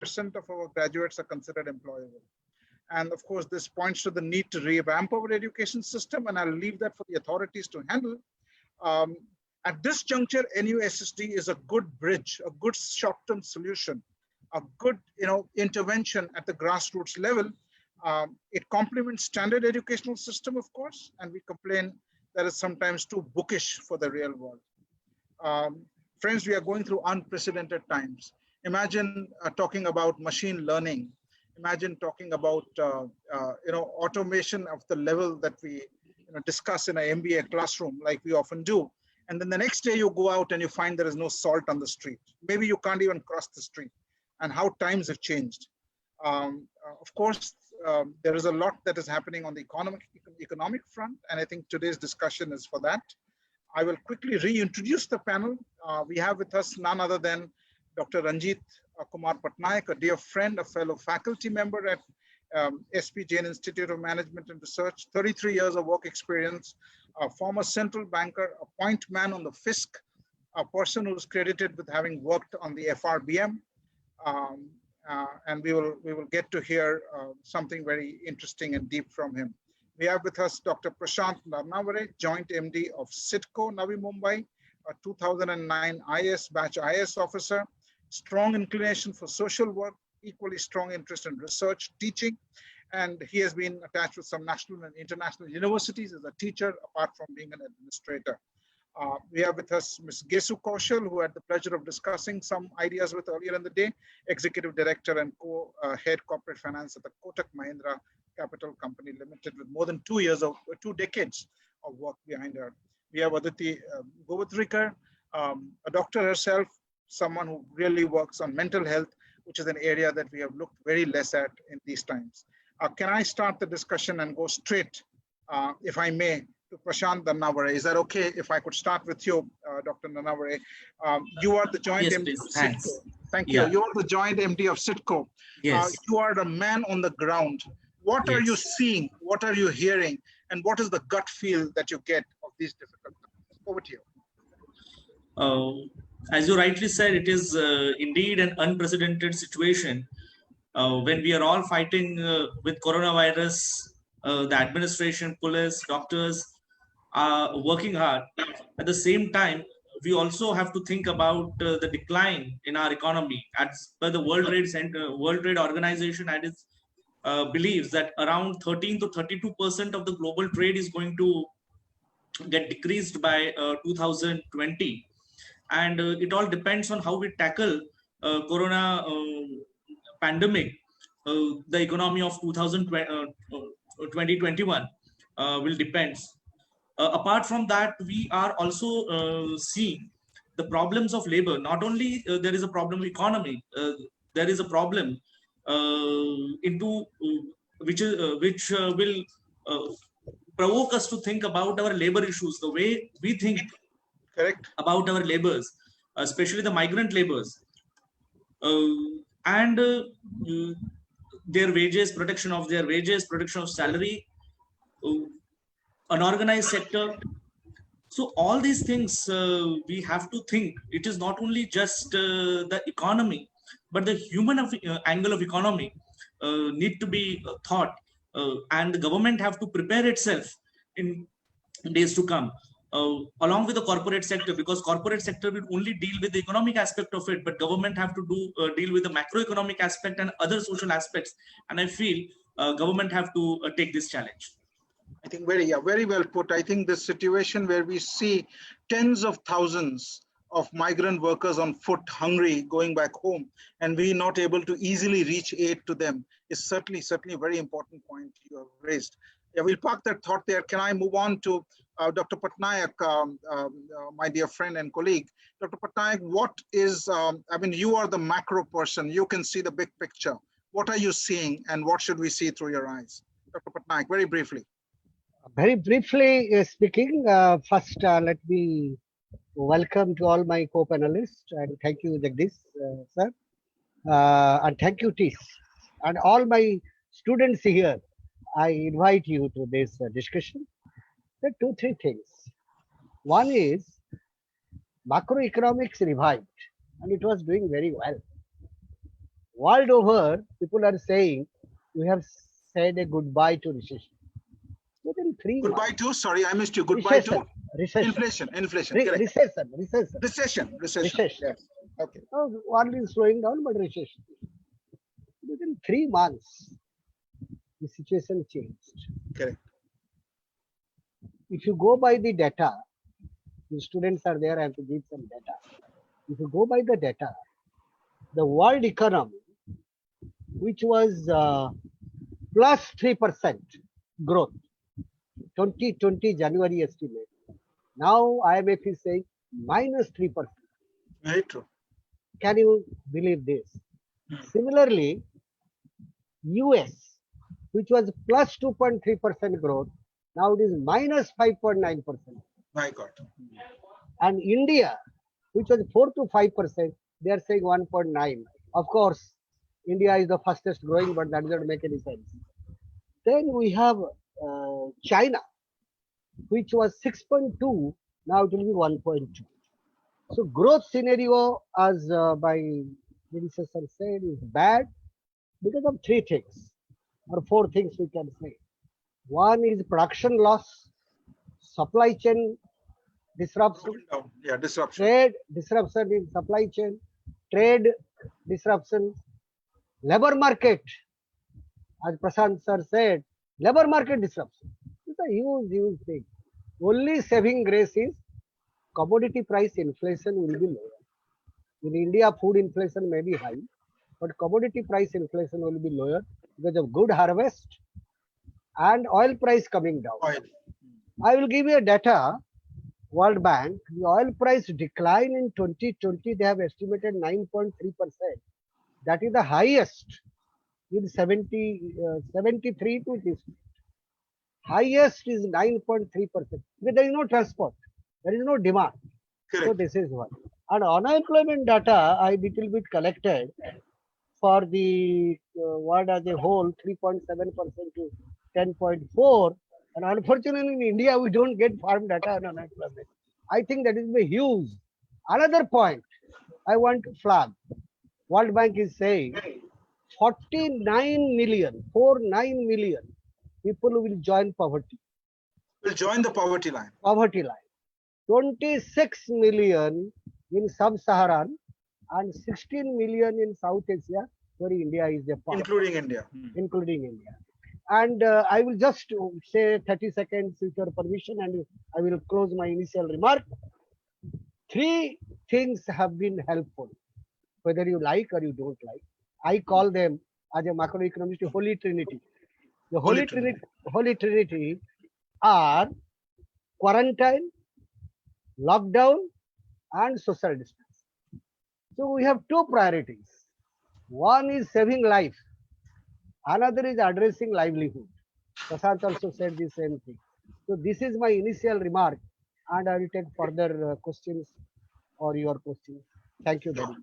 50% of our graduates are considered employable. And of course, this points to the need to revamp our education system, and I'll leave that for the authorities to handle. Um, at this juncture, NUSSD is a good bridge, a good short-term solution, a good intervention at the grassroots level. It complements standard educational system, of course, and we complain that it's sometimes too bookish for the real world. Friends, we are going through unprecedented times. Imagine talking about machine learning. Imagine talking about automation of the level that we discuss in an MBA classroom, like we often do. And then the next day you go out and you find there is no salt on the street. Maybe you can't even cross the street. And how times have changed. Of course, there is a lot that is happening on the economic front, and I think today's discussion is for that. I will quickly reintroduce the panel. We have with us none other than Dr. Ranjit Kumar Patnaik, a dear friend, a fellow faculty member at SP Jain Institute of Management and Research, 33 years of work experience, a former central banker, a point man on the FISC, a person who's credited with having worked on the FRBM. And we will get to hear something very interesting and deep from him. We have with us Dr. Prashant Narnavare, Joint MD of CITCO, Navi Mumbai, a 2009 IS batch IS officer, strong inclination for social work, equally strong interest in research, teaching, and he has been attached with some national and international universities as a teacher, apart from being an administrator. We have with us Ms. Gesu Kaushal, who had the pleasure of discussing some ideas with earlier in the day, Executive Director and Co-Head Corporate Finance at the Kotak Mahindra Capital Company Limited, with more than 2 decades of work behind her. We have Aditi Govardhikar, a doctor herself, someone who really works on mental health, which is an area that we have looked very less at in these times. Can I start the discussion and go straight, if I may, to Prashant Narnavare? Is that okay if I could start with you, Dr. Narnavare? You are the joint MD of CITCO. Thank you. You are the joint MD of CITCO. Yes. You are the man on the ground. What are you seeing? What are you hearing? And what is the gut feel that you get of these difficult times? Over to you. As you rightly said, it is indeed an unprecedented situation when we are all fighting with coronavirus. The administration, police, doctors are working hard. At the same time, we also have to think about the decline in our economy. As per the World Trade Organization, believes that around 13 to 32% of the global trade is going to get decreased by 2020. And it all depends on how we tackle corona pandemic. The economy of 2021 will depend. Apart from that, we are also seeing the problems of labor. Not only there is a problem of economy, there is a problem which will provoke us to think about our labor issues, the way we think about our laborers, especially the migrant laborers, and their wages, protection of their wages, protection of salary, unorganized sector. So all these things we have to think. It is not only just the economy, but the human angle of economy need to be thought, and the government have to prepare itself in days to come, along with the corporate sector, because corporate sector will only deal with the economic aspect of it, but government have to deal with the macroeconomic aspect and other social aspects. And I feel government have to take this challenge. I think very well put. I think this situation where we see tens of thousands of migrant workers on foot, hungry, going back home, and we not able to easily reach aid to them is certainly a very important point you have raised. Yeah, we'll park that thought there. Can I move on to Dr. Patnaik, my dear friend and colleague? Dr. Patnaik, what is, you are the macro person. You can see the big picture. What are you seeing and what should we see through your eyes? Dr. Patnaik, very briefly. Very briefly speaking, first let me welcome to all my co-panelists and thank you, Jagdish, sir, and thank you, Tis, and all my students here. I invite you to this discussion. There are 2-3 things. One is macroeconomics revived and it was doing very well. World over, people are saying we have said a goodbye to recession. Within 3 Goodbye months. to, sorry, I missed you. Goodbye Recession. to Recession. inflation, correct. Recession. Recession. Recession. Yes. Okay. World is slowing down, but recession. Within 3 months, the situation changed. Correct. If you go by the data, the students are there, I have to give some data. If you go by the data, the world economy, which was plus 3% growth, 2020 January estimate. Now IMF is saying minus 3%. Very true. Can you believe this? Similarly, US, which was plus 2.3% growth, now it is minus 5.9%. My God. And India, which was 4 to 5%, they are saying 1.9. Of course, India is the fastest growing, but that doesn't make any sense. Then we have China, which was 6.2, now it will be 1.2. So growth scenario, as my predecessor said, is bad because of 3 things or 4 things we can say. One is production loss, supply chain disruption, Yeah, disruption. trade disruption in supply chain, trade disruption, labor market, as Prashant sir said, labor market disruption. It's a huge thing. Only saving grace is commodity price inflation will be lower. In India, food inflation may be high, but commodity price inflation will be lower because of good harvest and oil price coming down. Oil. I will give you a data. World Bank, the oil price decline in 2020, they have estimated 9.3%. That is the highest in 73 to this. Highest is 9.3%. There is no transport. There is no demand. Correct. So this is one. And unemployment data, I little bit collected for the world as a whole, 3.7% to 10.4. And unfortunately, in India, we don't get farm data on unemployment. I think that is the huge. Another point I want to flag. World Bank is saying 49 million people will join poverty. Will join the poverty line. 26 million in sub-Saharan and 16 million in South Asia, where India is a part. Including India. Including India. And I will just say 30 seconds with your permission, and I will close my initial remark. 3 things have been helpful, whether you like or you don't like. I call them, as a macroeconomist, Holy Trinity. The Holy Trinity are quarantine, lockdown, and social distance. So we have 2 priorities. One is saving life. Another is addressing livelihood. Prashant also said the same thing. So this is my initial remark, and I will take further questions or your questions. Thank you very much.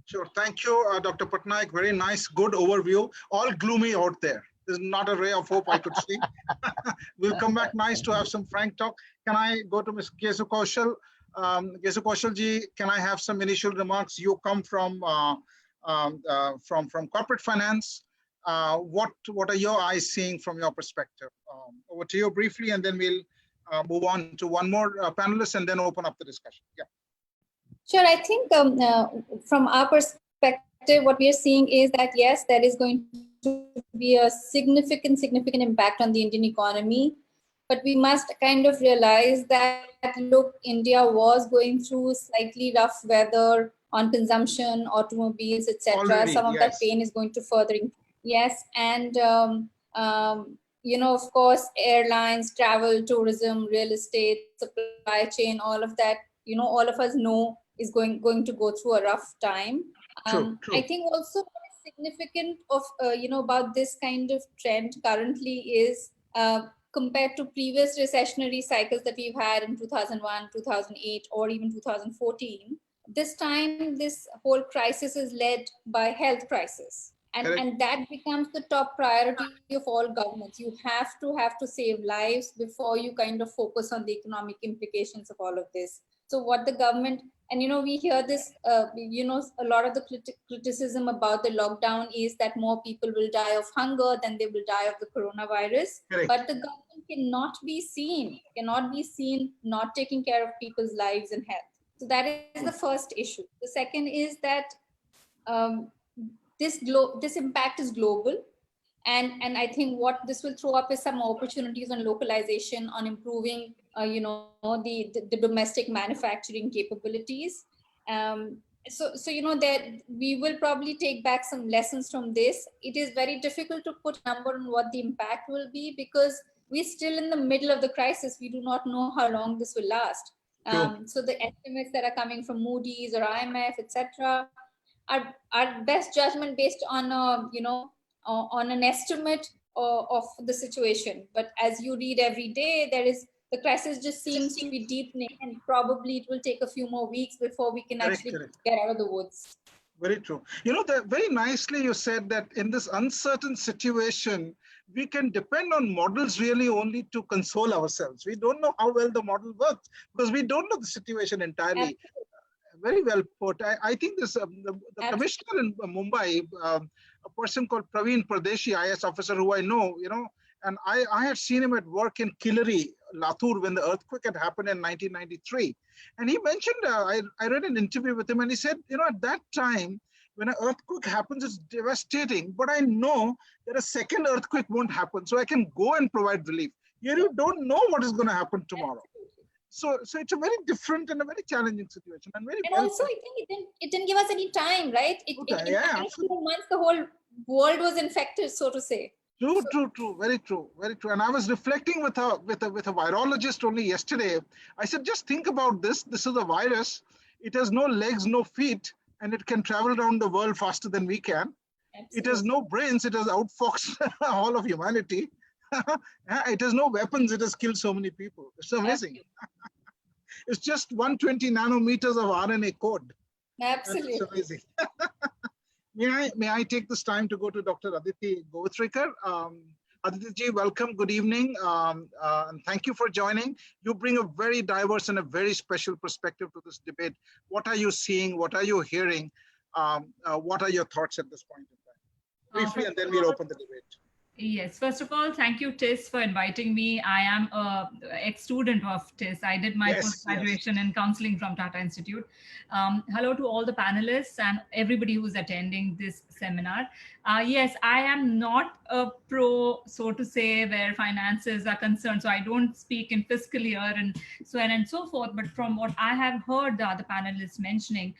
Sure. Thank you, Dr. Patnaik. Very nice, good overview. All gloomy out there. There's not a ray of hope I could see. We'll come back nice to have some frank talk. Can I go to Ms. Kesu Kaushal? Kesu Kaushal ji, can I have some initial remarks? You come from corporate finance. What are your eyes seeing from your perspective? Over to you briefly, and then we'll move on to one more panelist and then open up the discussion. Yeah. Sure. I think from our perspective, what we are seeing is that, yes, there is going to be a significant impact on the Indian economy. But we must kind of realize that, look, India was going through slightly rough weather on consumption, automobiles, etc. Some of that pain is going to further increase. Yes. And, of course, airlines, travel, tourism, real estate, supply chain, all of that, all of us know is going to go through a rough time. True. I think also what is significant of, about this kind of trend currently is compared to previous recessionary cycles that we've had in 2001, 2008, or even 2014, this time this whole crisis is led by health crisis. And that becomes the top priority of all governments. You have to save lives before you kind of focus on the economic implications of all of this. So what the government And we hear this, a lot of the criticism about the lockdown is that more people will die of hunger than they will die of the coronavirus. Correct. But the government cannot be seen not taking care of people's lives and health. So that is the first issue. The second is that this impact is global. And I think what this will throw up is some opportunities on localization, on improving, the domestic manufacturing capabilities. So that we will probably take back some lessons from this. It is very difficult to put a number on what the impact will be because we're still in the middle of the crisis. We do not know how long this will last. So the estimates that are coming from Moody's or IMF, etc., are best judgment based on on an estimate of the situation. But as you read every day, the crisis just seems to be deepening, and probably it will take a few more weeks before we can actually get out of the woods. Very true. Very nicely you said that in this uncertain situation, we can depend on models really only to console ourselves. We don't know how well the model works because we don't know the situation entirely. Absolutely. Very well put. I think this the commissioner in Mumbai, a person called Praveen Pradeshi, IS officer who I know, and I had seen him at work in Killary, Latur, when the earthquake had happened in 1993. And he mentioned, I read an interview with him, and he said, at that time, when an earthquake happens, it's devastating, but I know that a second earthquake won't happen, so I can go and provide relief. Here you don't know what is going to happen tomorrow. So it's a very different and a very challenging situation. And also, I think it didn't give us any time, right? In 2 months, the whole world was infected, so to say. True. Very true. And I was reflecting with a virologist only yesterday. I said, just think about this. This is a virus. It has no legs, no feet, and it can travel around the world faster than we can. Absolutely. It has no brains. It has outfoxed all of humanity. It has no weapons. It has killed so many people. It's amazing. It's just 120 nanometers of RNA code. Absolutely. It's amazing. May I take this time to go to Dr. Aditi Govitrikar? Aditi ji, welcome. Good evening. And thank you for joining. You bring a very diverse and a very special perspective to this debate. What are you seeing? What are you hearing? What are your thoughts at this point in time? Briefly, and then we'll open the debate. Yes, first of all, thank you, TIS, for inviting me. I am an ex-student of TIS. I did my post-graduation in counseling from Tata Institute. Hello to all the panelists and everybody who's attending this seminar. Yes, I am not a pro, so to say, where finances are concerned. So I don't speak in fiscal year and so on and so forth. But from what I have heard the other panelists mentioning,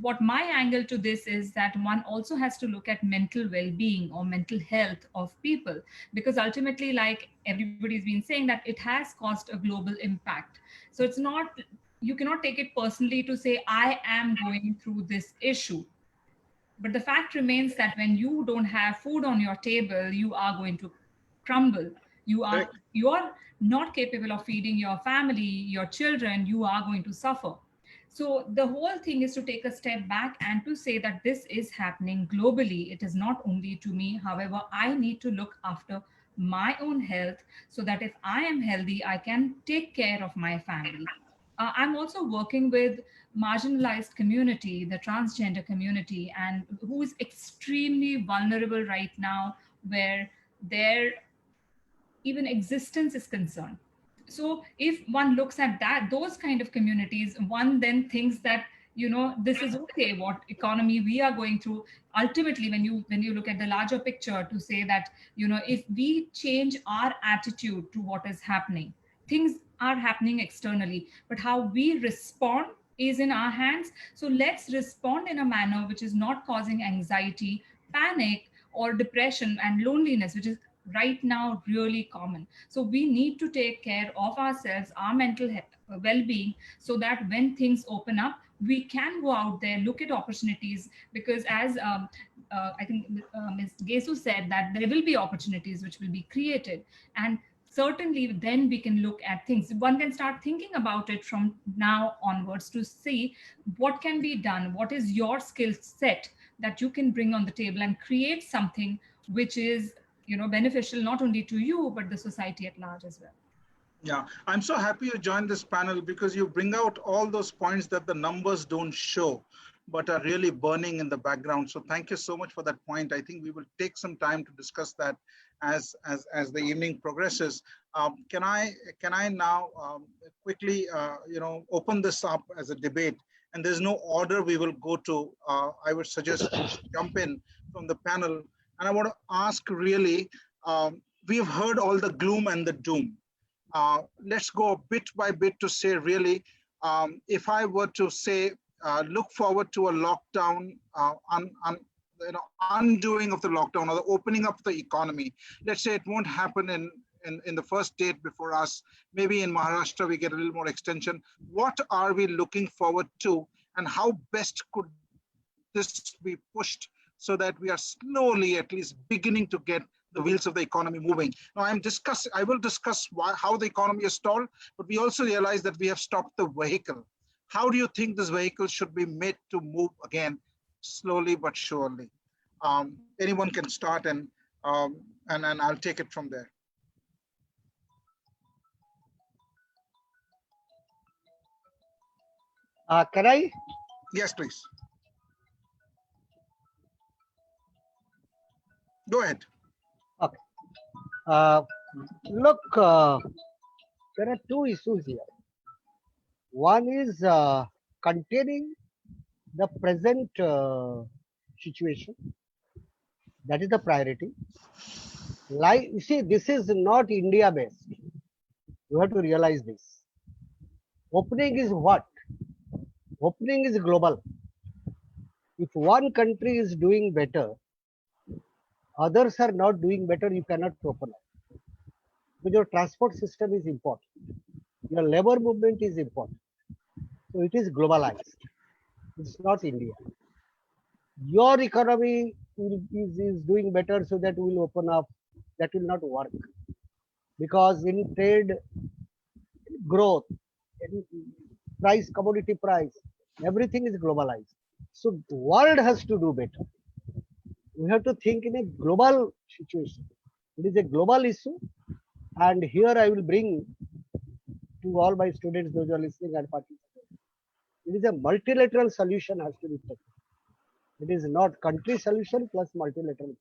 what my angle to this is that one also has to look at mental well-being or mental health of people, because ultimately, like everybody's been saying, that it has caused a global impact. So it's not, you cannot take it personally to say, I am going through this issue. But the fact remains that when you don't have food on your table, you are going to crumble. You are not capable of feeding your family, your children, you are going to suffer. So the whole thing is to take a step back and to say that this is happening globally. It is not only to me. However, I need to look after my own health so that if I am healthy, I can take care of my family. I'm also working with marginalized community, the transgender community, and who is extremely vulnerable right now, where their even existence is concerned. So if one looks at those kind of communities, one then thinks that, this is okay, what economy we are going through. Ultimately, when you look at the larger picture, to say that, if we change our attitude to what is happening, things are happening externally, but how we respond is in our hands. So let's respond in a manner which is not causing anxiety, panic, or depression and loneliness, which is right now really common. So we need to take care of ourselves, our mental well-being, so that when things open up, we can go out there, look at opportunities, because as I think Ms. Gesu said, that there will be opportunities which will be created. And certainly then we can look at things. One can start thinking about it from now onwards to see what can be done, what is your skill set that you can bring on the table and create something which is beneficial not only to you, but the society at large as well. Yeah, I'm so happy you joined this panel because you bring out all those points that the numbers don't show, but are really burning in the background. So thank you so much for that point. I think we will take some time to discuss that as the evening progresses. Can I now quickly open this up as a debate? And there's no order we will go to. I would suggest you jump in from the panel, and I want to ask really. We've heard all the gloom and the doom. Let's go bit by bit to say really, if I were to say, look forward to a lockdown, undoing of the lockdown or the opening up of the economy. Let's say it won't happen in the first date before us. Maybe in Maharashtra, we get a little more extension. What are we looking forward to, and how best could this be pushed so that we are slowly at least beginning to get the wheels of the economy moving? Now I will discuss how the economy is stalled, but we also realize that we have stopped the vehicle. How do you think this vehicle should be made to move again, slowly but surely? Anyone can start, and I'll take it from there. Can I? Yes, please. Go ahead. Okay. Look, there are two issues here. One is containing the present situation. That is the priority. Like, you see, this is not India based. You have to realize this. Opening is what? Opening is global. If one country is doing better, others are not doing better, you cannot open up. But your transport system is important. Your labor movement is important. So it is globalized. It's not India. Your economy is doing better, so that will open up. That will not work. Because in trade, growth, in price, commodity price, everything is globalized. So the world has to do better. We have to think in a global situation. It is a global issue. And here I will bring to all my students, those who are listening and participating. It is a multilateral solution has to be taken. It is not country solution plus multilateral.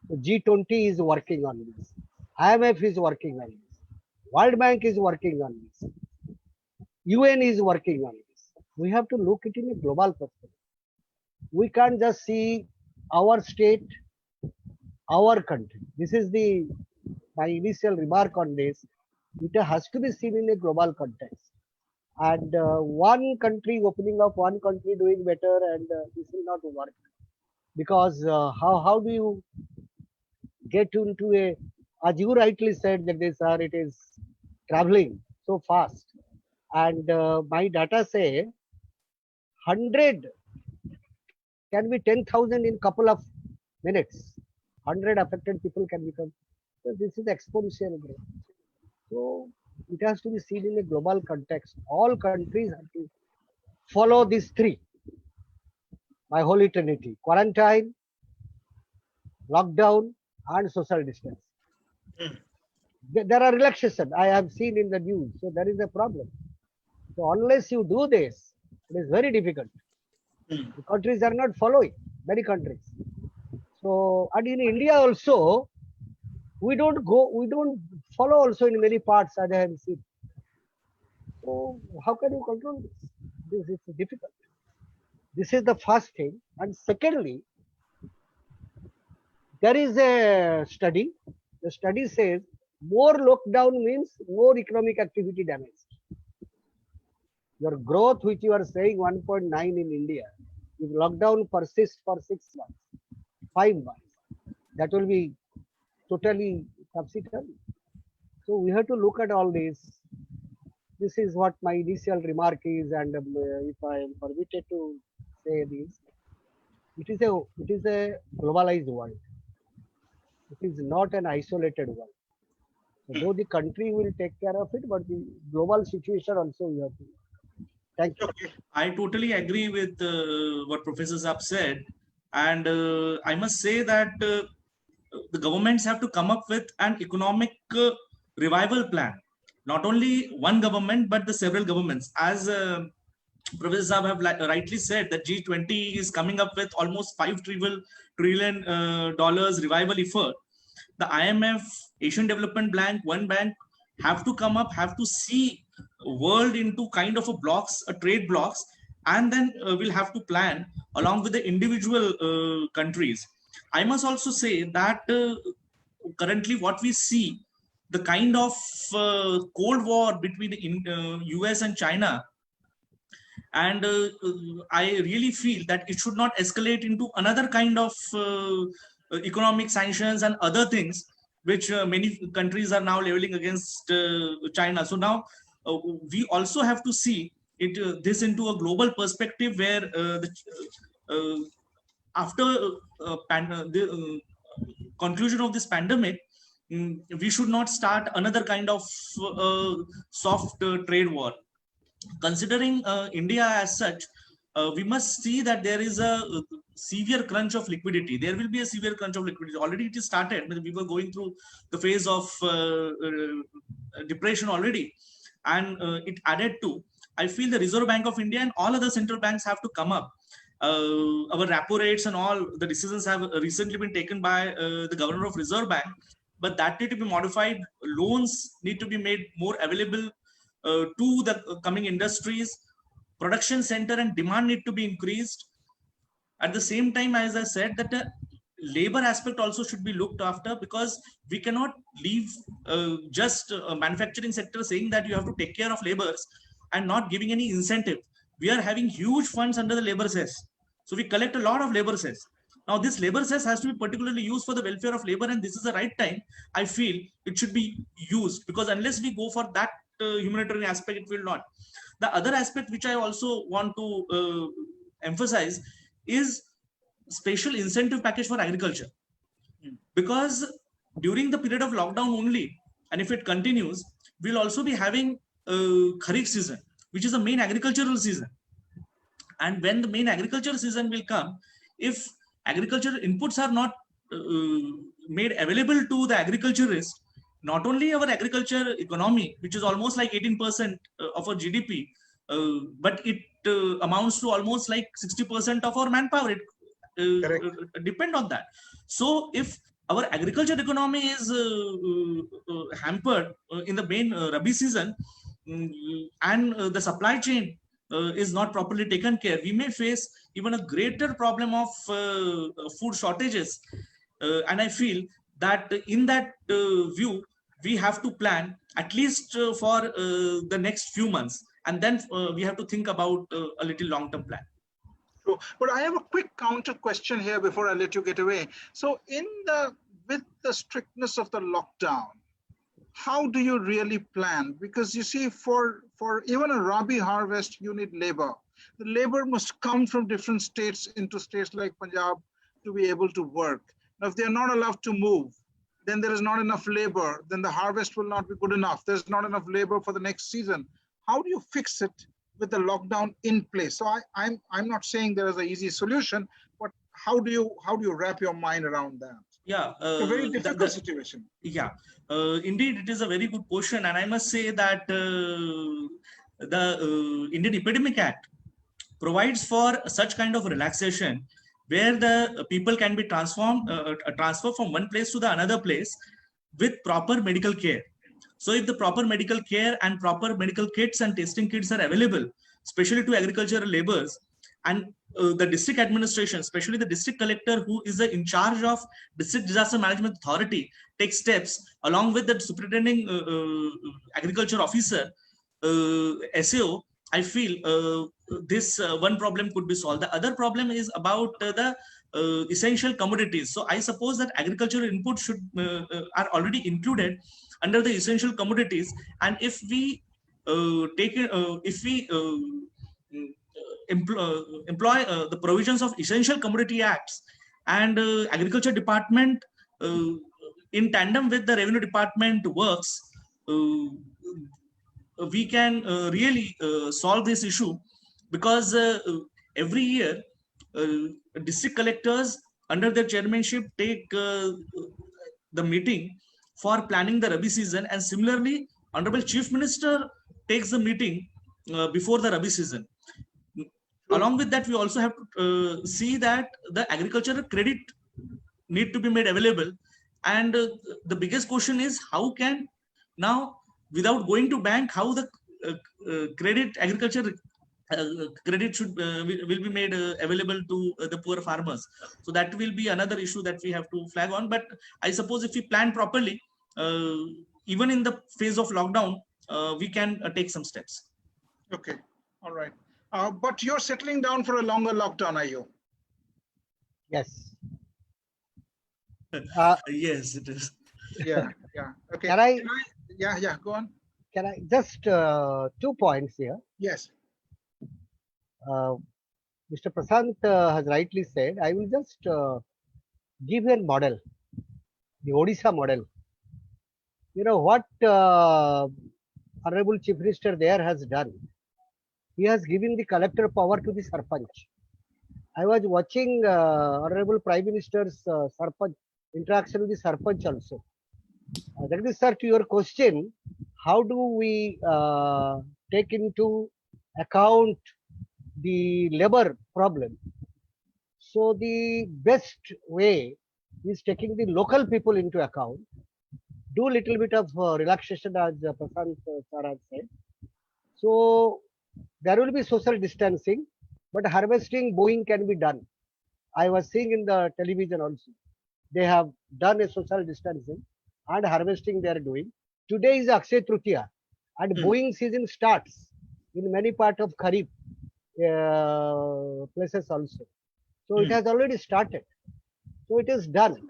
So G20 is working on this. IMF is working on this. World Bank is working on this. UN is working on this. We have to look it in a global perspective. We can't just see our state, our country. This is my initial remark on this. It has to be seen in a global context. And one country opening up, one country doing better, and this will not work. Because how do you get into a, as you rightly said, that it is traveling so fast. And my data say 100 can be 10,000 in couple of minutes. 100 affected people can become. So this is exponential growth. So it has to be seen in a global context. All countries have to follow these three. My holy trinity: quarantine, lockdown, and social distance. There are relaxations I have seen in the news. So there is a problem. So unless you do this, it is very difficult. The countries are not following, many countries. So, and in India also, we don't follow also in many parts as I have seen. So how can you control this? This is difficult. This is the first thing. And secondly, there is a study. The study says more lockdown means more economic activity damage. Your growth, which you are saying 1.9 in India, if lockdown persists for 6 months, 5 months, that will be totally topsy-turvy. So we have to look at all this. This is what my initial remark is, and if I am permitted to say this, it is a globalized world. It is not an isolated world. So though the country will take care of it, but the global situation also we have to. Thank you. I totally agree with what Professor Saab said. And I must say that the governments have to come up with an economic revival plan. not only one government, but the several governments. As Professor Saab have rightly said, that G20 is coming up with almost $5 trillion revival effort. The IMF, Asian Development Bank, One Bank have to come up, have to see world into kind of a blocks, a trade blocks, and then we'll have to plan along with the individual countries. I must also say that currently what we see, the kind of Cold War between the US and China, and I really feel that it should not escalate into another kind of economic sanctions and other things, which many countries are now leveling against China. So now we also have to see this into a global perspective, where after the conclusion of this pandemic, we should not start another kind of soft trade war. Considering India as such, we must see that there is a severe crunch of liquidity. There will be a severe crunch of liquidity. Already it is started. We were going through the phase of depression already, and it added to. I feel the Reserve Bank of India and all other central banks have to come up. Our repo rates and all the decisions have recently been taken by the governor of Reserve Bank, but that need to be modified. Loans need to be made more available to the coming industries. Production center and demand need to be increased. At the same time, as I said, that the labor aspect also should be looked after, because we cannot leave just a manufacturing sector saying that you have to take care of laborers and not giving any incentive. We are having huge funds under the labor cess. So we collect a lot of labor cess. Now this labor cess has to be particularly used for the welfare of labor, and this is the right time, I feel, it should be used, because unless we go for that humanitarian aspect, it will not. The other aspect which I also want to emphasize is special incentive package for agriculture, because during the period of lockdown only, and if it continues, we'll also be having Kharif season, which is the main agricultural season. And when the main agricultural season will come, if agricultural inputs are not made available to the agriculturists, not only our agriculture economy, which is almost like 18% of our GDP, but it amounts to almost like 60% of our manpower. It depend on that. So if our agriculture economy is hampered in the main Rabi season, and the supply chain is not properly taken care, we may face even a greater problem of food shortages. And I feel that in that view, we have to plan at least for the next few months, and then we have to think about a little long-term plan. True. But I have a quick counter question here before I let you get away. So with the strictness of the lockdown, how do you really plan? Because you see, for even a Rabi harvest, you need labor. The labor must come from different states into states like Punjab to be able to work. Now, if they're not allowed to move, then there is not enough labor. Then the harvest will not be good enough. There's not enough labor for the next season. How do you fix it with the lockdown in place? So I'm not saying there is an easy solution, but how do you wrap your mind around that? Yeah, it's a very difficult situation. Yeah, indeed, it is a very good question, and I must say that the Indian Epidemic Act provides for such kind of relaxation, where the people can be transferred from one place to the another place with proper medical care. So if the proper medical care and proper medical kits and testing kits are available, especially to agricultural laborers, and the district administration, especially the district collector, who is in charge of district disaster management authority, takes steps along with the superintending agriculture officer, SAO, I feel this one problem could be solved. The other problem is about the essential commodities. So I suppose that agricultural input are already included under the essential commodities, and if we employ the provisions of Essential Commodity Acts, and Agriculture Department in tandem with the Revenue Department works, we can really solve this issue, because every year district collectors under their chairmanship take the meeting for planning the Rabi season, and similarly Honorable Chief Minister takes the meeting before the Rabi season. Along with that, we also have to see that the agricultural credit need to be made available. And the biggest question is how can now, without going to bank, how the credit agriculture credit should will be made available to the poor farmers. So that will be another issue that we have to flag on. But I suppose if we plan properly, even in the phase of lockdown, we can take some steps. Okay, all right. But you're settling down for a longer lockdown, are you? Yes. Yes, it is. Yeah, yeah. Okay. Yeah, go on. Can I just 2 points here? Yes. Mr. Prashant has rightly said. I will just give a model, the Odisha model. You know what Honorable Chief Minister there has done? He has given the collector power to the Sarpanch. I was watching Honorable Prime Minister's Sarpanch interaction with the Sarpanch also. That is, sir, to your question, how do we take into account the labor problem? So the best way is taking the local people into account, do a little bit of relaxation as Prashant sir has said. So there will be social distancing, but harvesting, mowing can be done. I was seeing in the television also. They have done a social distancing and harvesting they are doing. Today is Akshay Tritiya and mowing season starts in many parts of Kharif places also. So it has already started. So it is done.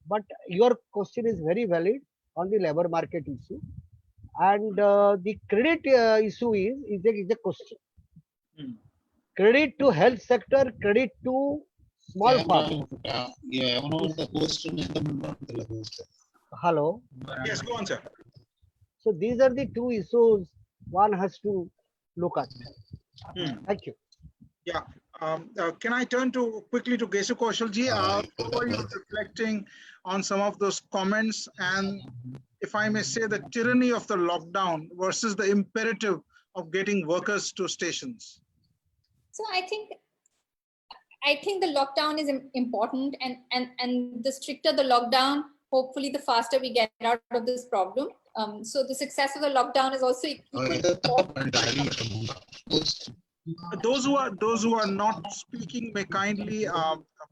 But your question is very valid on the labor market issue. And the credit issue is a question. Credit to health sector, credit to small farm. Hello. Yes, go on, sir. So these are the two issues one has to look at. Thank you. Yeah. Can I turn quickly to Gesu Kaushalji? How are you reflecting on some of those comments? And if I may say, the tyranny of the lockdown versus the imperative of getting workers to stations? So I think the lockdown is important, and the stricter the lockdown, hopefully the faster we get out of this problem. So the success of the lockdown is also equally important. Those who are not speaking may kindly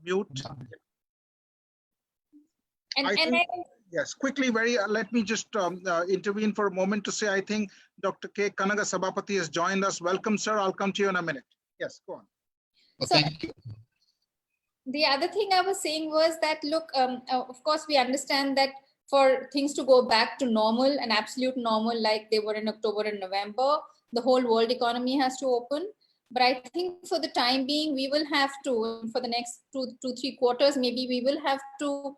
mute. Yes, quickly, let me just intervene for a moment to say, I think Dr. K. Kanaga Sabapathy has joined us. Welcome, sir. I'll come to you in a minute. Yes, go on. So, thank you. The other thing I was saying was that, look, of course, we understand that for things to go back to normal and absolute normal, like they were in October and November, the whole world economy has to open. But I think for the time being, we will have to, for the next two, 3 quarters, maybe we will have to,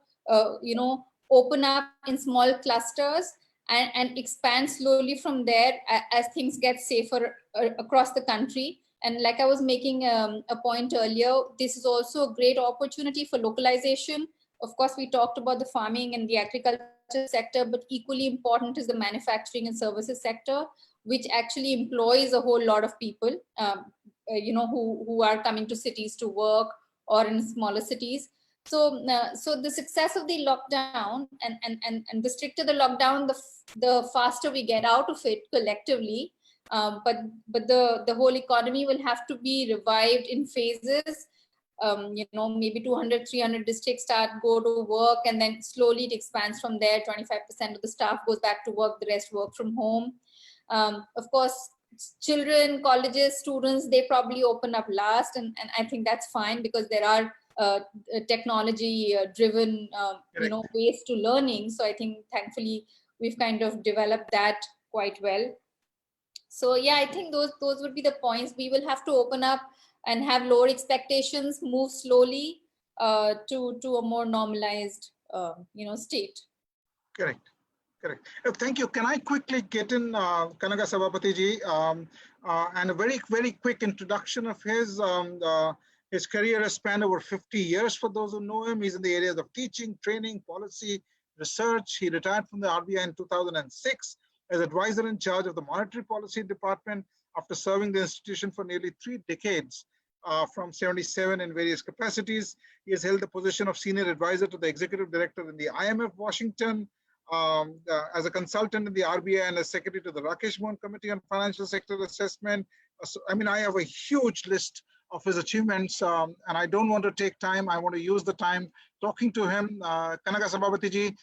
open up in small clusters and expand slowly from there as things get safer across the country. And like I was making a point earlier, this is also a great opportunity for localization. Of course, we talked about the farming and the agriculture sector, but equally important is the manufacturing and services sector, which actually employs a whole lot of people, who are coming to cities to work or in smaller cities. So the success of the lockdown and the stricter the lockdown, the faster we get out of it collectively. But the whole economy will have to be revived in phases. Maybe 200, 300 districts go to work, and then slowly it expands from there. 25% of the staff goes back to work, the rest work from home. Of course, children, colleges, students, they probably open up last, and I think that's fine because there are technology driven ways to learning. So I think thankfully we've kind of developed that quite well. So yeah, I think those would be the points. We will have to open up and have lower expectations, move slowly to a more normalized state. Correct. Thank you. Can I quickly get in Kanaga Sabapathy ji and a very, very quick introduction of his career has spanned over 50 years for those who know him. He's in the areas of teaching, training, policy, research. He retired from the RBI in 2006. as advisor in charge of the Monetary Policy Department after serving the institution for nearly 3 decades. From 77 in various capacities. He has held the position of senior advisor to the executive director in the IMF Washington, as a consultant in the RBI and as secretary to the Rakesh Mohan Committee on Financial Sector Assessment. I mean, I have a huge list of his achievements, and I don't want to take time. I want to use the time talking to him. Kanaga Sabharwal-ji,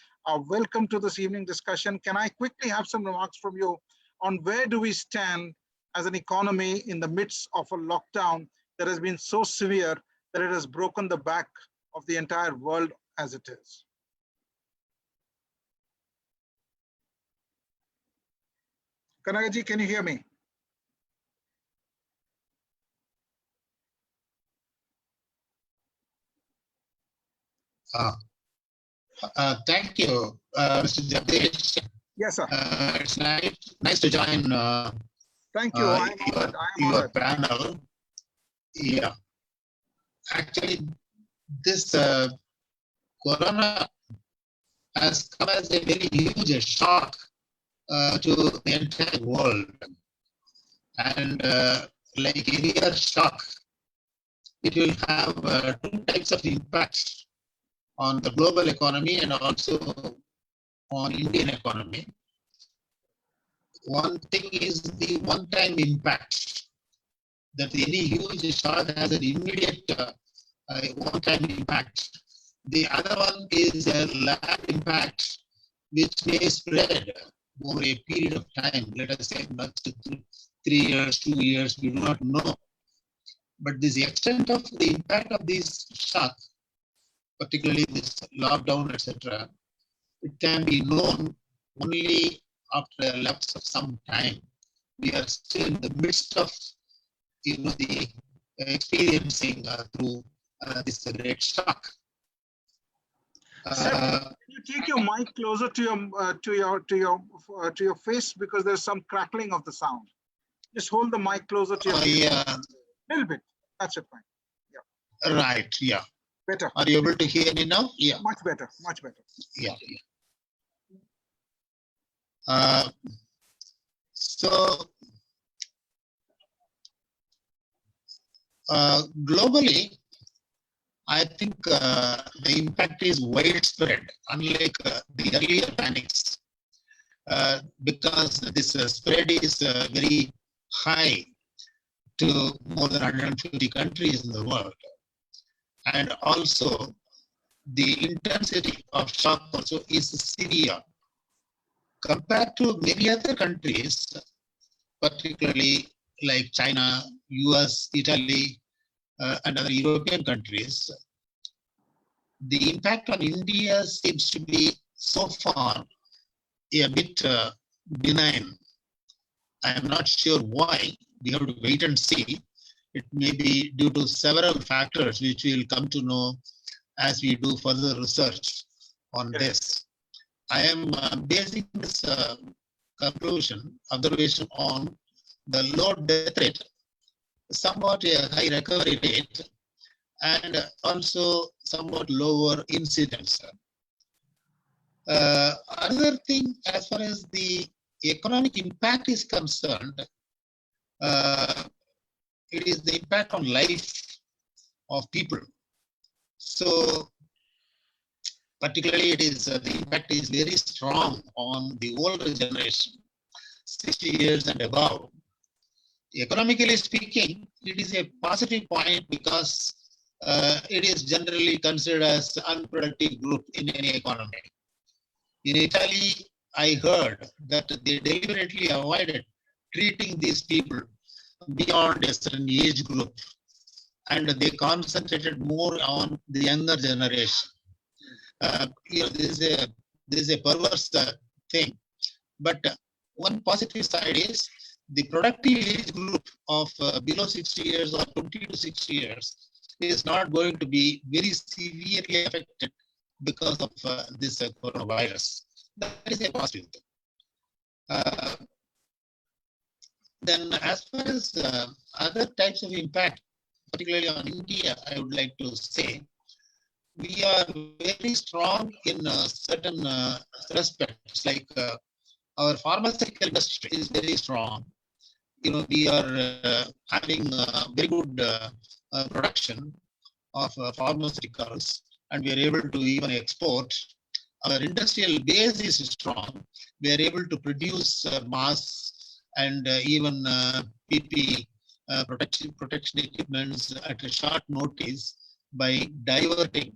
welcome to this evening discussion. Can I quickly have some remarks from you on where do we stand as an economy in the midst of a lockdown that has been so severe that it has broken the back of the entire world as it is? Kanagaji, can you hear me? Thank you, Mr. Jagdish. Yes, sir. It's nice to join Thank you. I am your panel. Yeah. Actually, this corona has come as a very huge shock to the entire world. And like any other shock, it will have 2 types of impacts on the global economy and also on Indian economy. One thing is the one-time impact, that any huge shock has an immediate one-time impact. The other one is a lag impact, which may spread over a period of time, let us say 3 years, 2 years, we do not know. But the extent of the impact of this shock, particularly this lockdown, etc., it can be known only after a lapse of some time. We are still in the midst of the experiencing through this great shock. Sir, can you take your mic closer to your face, because there's some crackling of the sound. Just hold the mic closer to your face. Yeah. A little bit. That's it, fine. Yeah. Right. Yeah. Better. Are you able to hear me now? Yeah. Much better. Much better. Yeah. So globally, I think the impact is widespread, unlike the earlier panics, because this spread is very high to more than 150 countries in the world. And also, the intensity of shock also is severe. Compared to many other countries, particularly like China, US, Italy, and other European countries, the impact on India seems to be so far a bit benign. I am not sure why. We have to wait and see. It may be due to several factors which we will come to know as we do further research on this. I am basing this observation on the low death rate, somewhat a high recovery rate, and also somewhat lower incidence. Another thing, as far as the economic impact is concerned, it is the impact on life of people. So, particularly, it is the impact is very strong on the older generation, 60 years and above. Economically speaking, it is a positive point because it is generally considered as unproductive group in any economy. In Italy, I heard that they deliberately avoided treating these people beyond a certain age group, and they concentrated more on the younger generation. This is a perverse thing, but one positive side is the productive age group of below 60 years or 20 to 60 years is not going to be very severely affected because of this coronavirus. That is a positive thing. Then as far as other types of impact, particularly on India, I would like to say, we are very strong in certain respects, like Our pharmaceutical industry is very strong. You know, we are having very good production of pharmaceuticals, and we are able to even export. Our industrial base is strong. We are able to produce masks and even PP protection equipments at a short notice by diverting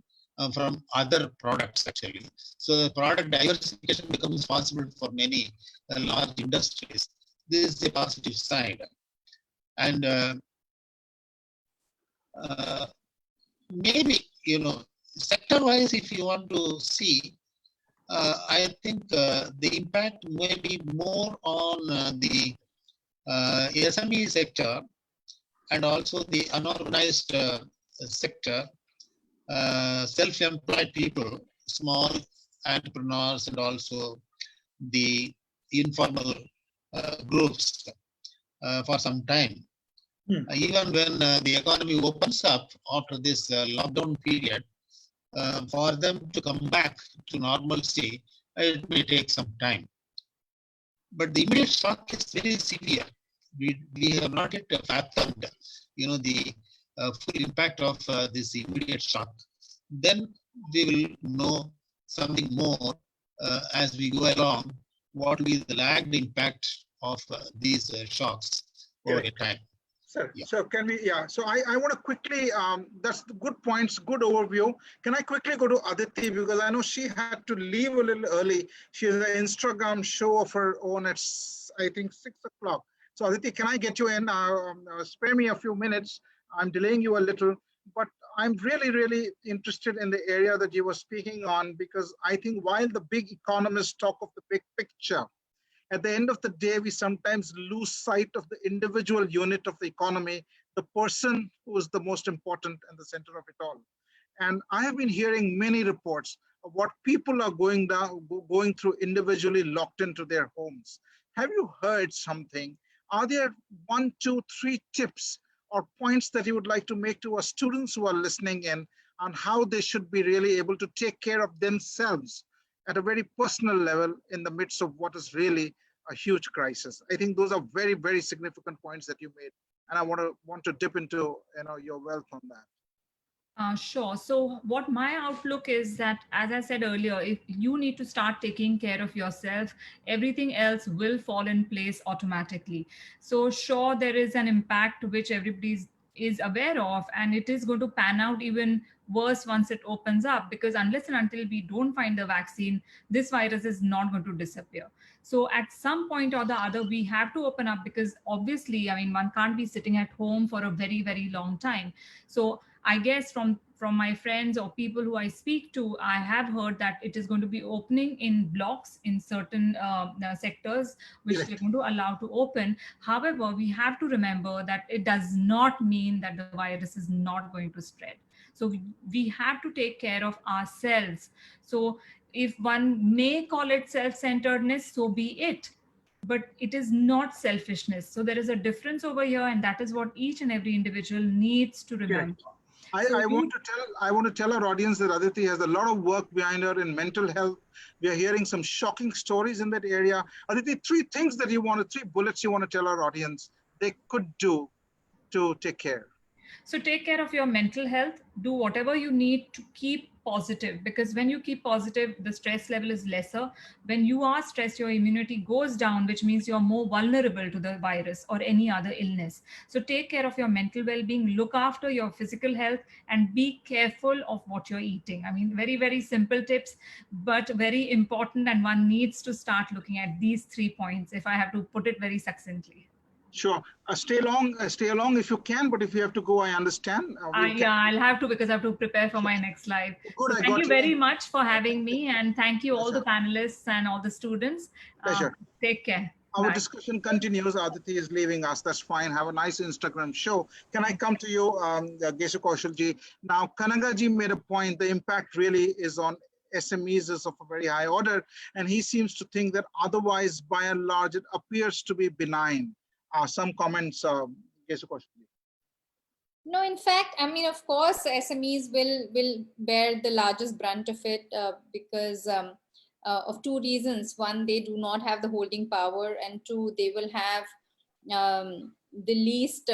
from other products actually. So the product diversification becomes possible for many large industries. This is the positive side. And maybe, you know, sector-wise, if you want to see, I think the impact may be more on the SME sector and also the unorganized sector, self-employed people, small entrepreneurs, and also the informal groups for some time. Even when the economy opens up after this lockdown period, for them to come back to normalcy, it may take some time. But the immediate shock is very severe. We have not yet fathomed, you know, the full impact of this immediate shock. Then we will know something more as we go along. What will be the lagged impact of these shocks over a time? Sir, Yeah. so can we, so I want to quickly, that's the good points, good overview. Can I quickly go to Aditi, because I know she had to leave a little early. She has an Instagram show of her own at, I think, 6 o'clock. So Aditi, can I get you in? Spare me a few minutes. I'm delaying you a little, but I'm really, really interested in the area that you were speaking on, because I think while the big economists talk of the big picture, at the end of the day, we sometimes lose sight of the individual unit of the economy, the person who is the most important and the center of it all. And I have been hearing many reports of what people are going through individually locked into their homes. Have you heard something? Are there 1, 2, 3 tips or points that you would like to make to our students who are listening in on how they should be really able to take care of themselves at a very personal level in the midst of what is really a huge crisis? I think those are very, very significant points that you made, and I want to dip into, you know, your wealth on that. Sure. So what my outlook is that, as I said earlier, if you need to start taking care of yourself, everything else will fall in place automatically. So sure, there is an impact which everybody is aware of, and it is going to pan out even worse once it opens up, because unless and until we don't find the vaccine, this virus is not going to disappear. So at some point or the other, we have to open up, because obviously, I mean, one can't be sitting at home for a very, very long time. So I guess from my friends or people who I speak to, I have heard that it is going to be opening in blocks in certain sectors, which they're going to allow to open. However, we have to remember that it does not mean that the virus is not going to spread. So we have to take care of ourselves. So if one may call it self-centeredness, so be it. But it is not selfishness. So there is a difference over here, and that is what each and every individual needs to remember. I want to tell our audience that Aditi has a lot of work behind her in mental health. We are hearing some shocking stories in that area. Aditi, 3 things that 3 bullets you want to tell our audience they could do to take care. So take care of your mental health. Do whatever you need to keep positive, because when you keep positive, the stress level is lesser. When you are stressed, your immunity goes down, which means you're more vulnerable to the virus or any other illness. So take care of your mental well-being, look after your physical health, and be careful of what you're eating. I mean, very, very simple tips, but very important. And one needs to start looking at these 3 points, if I have to put it very succinctly. Sure. Stay along if you can, but if you have to go, I understand. Yeah, I'll have to, because I have to prepare for my next live. Good, So thank you very much for having me, and thank you all the panelists and all the students. Pleasure. Take care. Our Bye. discussion continues. Aditi is leaving us. That's fine. Have a nice Instagram show. Can I come to you, Geshu Kaushalji? Now, Kanagaji made a point. The impact really is on SMEs is of a very high order, and he seems to think that otherwise, by and large, it appears to be benign. Some comments, Geshu Kaushalji. No, in fact, I mean, of course, SMEs will bear the largest brunt of it because of two reasons. One, they do not have the holding power, and two, they will have the least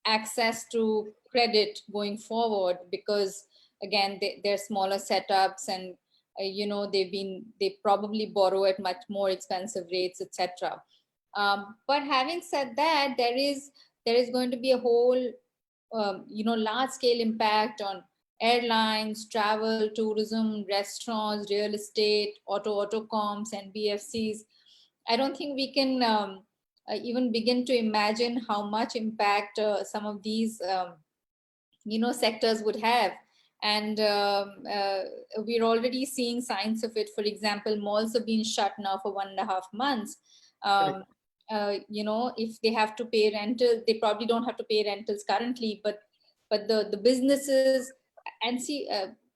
access to credit going forward, because again, they're smaller setups, and they probably borrow at much more expensive rates, etc. But having said that, there is going to be a whole large scale impact on airlines, travel, tourism, restaurants, real estate, auto comms, and BFCs. I don't think we can even begin to imagine how much impact some of these sectors would have. And we're already seeing signs of it. For example, malls have been shut now for 1.5 months. If they have to pay rental, they probably don't have to pay rentals currently, but the businesses, and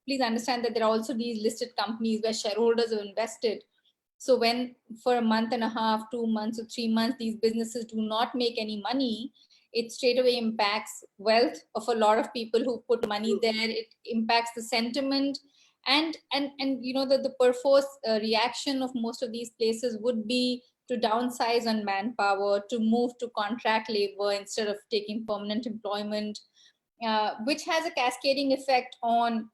please understand that there are also these listed companies where shareholders have invested. So when for a month and a half, 2 months or 3 months, these businesses do not make any money, it straight away impacts wealth of a lot of people who put money there. It impacts the sentiment, and the perforce reaction of most of these places would be to downsize on manpower, to move to contract labor instead of taking permanent employment, which has a cascading effect on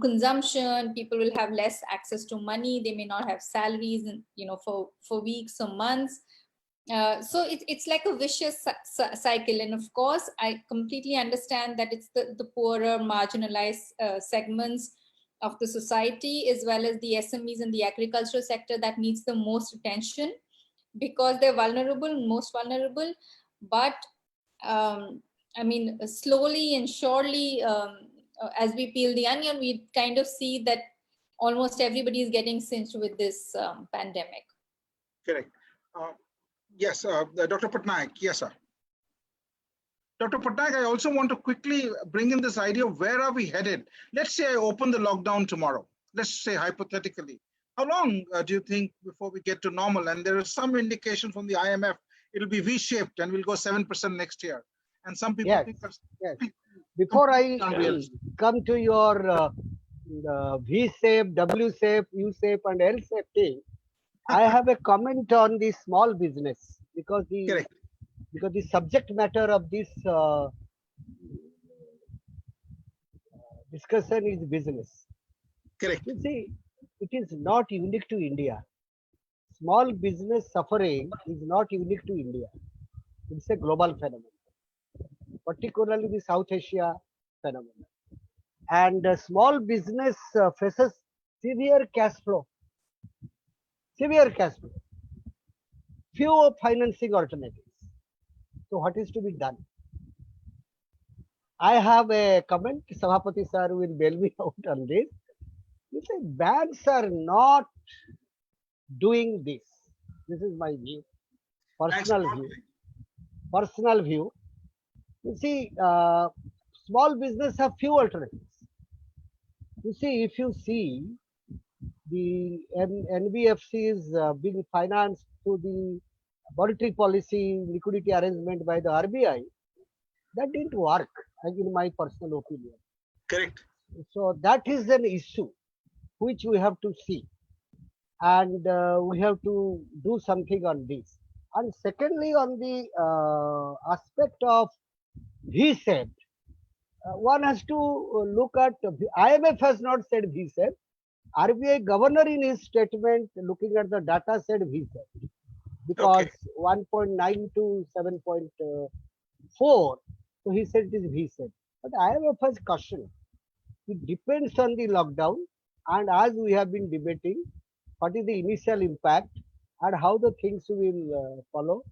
consumption. People will have less access to money. They may not have salaries, and for weeks or months. So it's like a vicious cycle. And of course, I completely understand that it's the poorer, marginalized segments of the society, as well as the SMEs in the agricultural sector, that needs the most attention, because they're most vulnerable. But slowly and surely, as we peel the onion, we kind of see that almost everybody is getting cinched with this pandemic. Correct. Yes, Dr. Patnaik. Yes, sir. Dr. Patnaik, I also want to quickly bring in this idea of where are we headed? Let's say I open the lockdown tomorrow. Let's say hypothetically. How long do you think before we get to normal? And there is some indication from the IMF, it'll be V-shaped and we'll go 7% next year. And some people think that's... Yes. Before I come to your V-shape, W-shape, U-shape, and L-shape thing, I have a comment on the small business, because the subject matter of this discussion is business. Correct. You see, it is not unique to India. Small business suffering is not unique to India. It's a global phenomenon, particularly the South Asia phenomenon. And small business faces severe cash flow. Few financing alternatives. So what is to be done? I have a comment. Sabhapati sir will bail me out on this. He said banks are not doing this. This is my view, personal view. You see, small business have few alternatives. You see, if you see the NBFCs being financed through the monetary policy liquidity arrangement by the RBI, that didn't work, in my personal opinion. Correct. So that is an issue which we have to see, and we have to do something on this. And secondly, on the aspect of V-shaped, one has to look at, IMF has not said V-shaped. RBI governor in his statement, looking at the data, said V-shaped, because 1.9 to 7.4, so he said it is V-shaped. But IMF has cautioned, it depends on the lockdown, and as we have been debating, what is the initial impact and how the things will follow.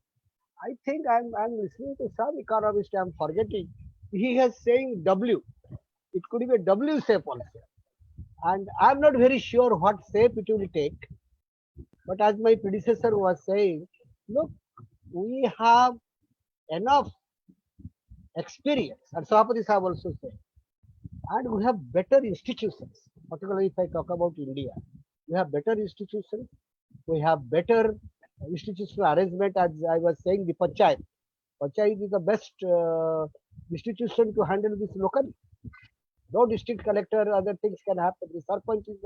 I think I'm listening to some economist, I'm forgetting, he has saying W. It could be a W shape also. And I'm not very sure what shape it will take. But as my predecessor was saying, look, we have enough experience, and Sabhapati Sahab also said, and we have better institutions, particularly if I talk about India. We have better institutions, we have better institutional arrangement, as I was saying, the Panchayat. Panchayat is the best institution to handle this locally. No district collector, other things can happen. The Sarpanch is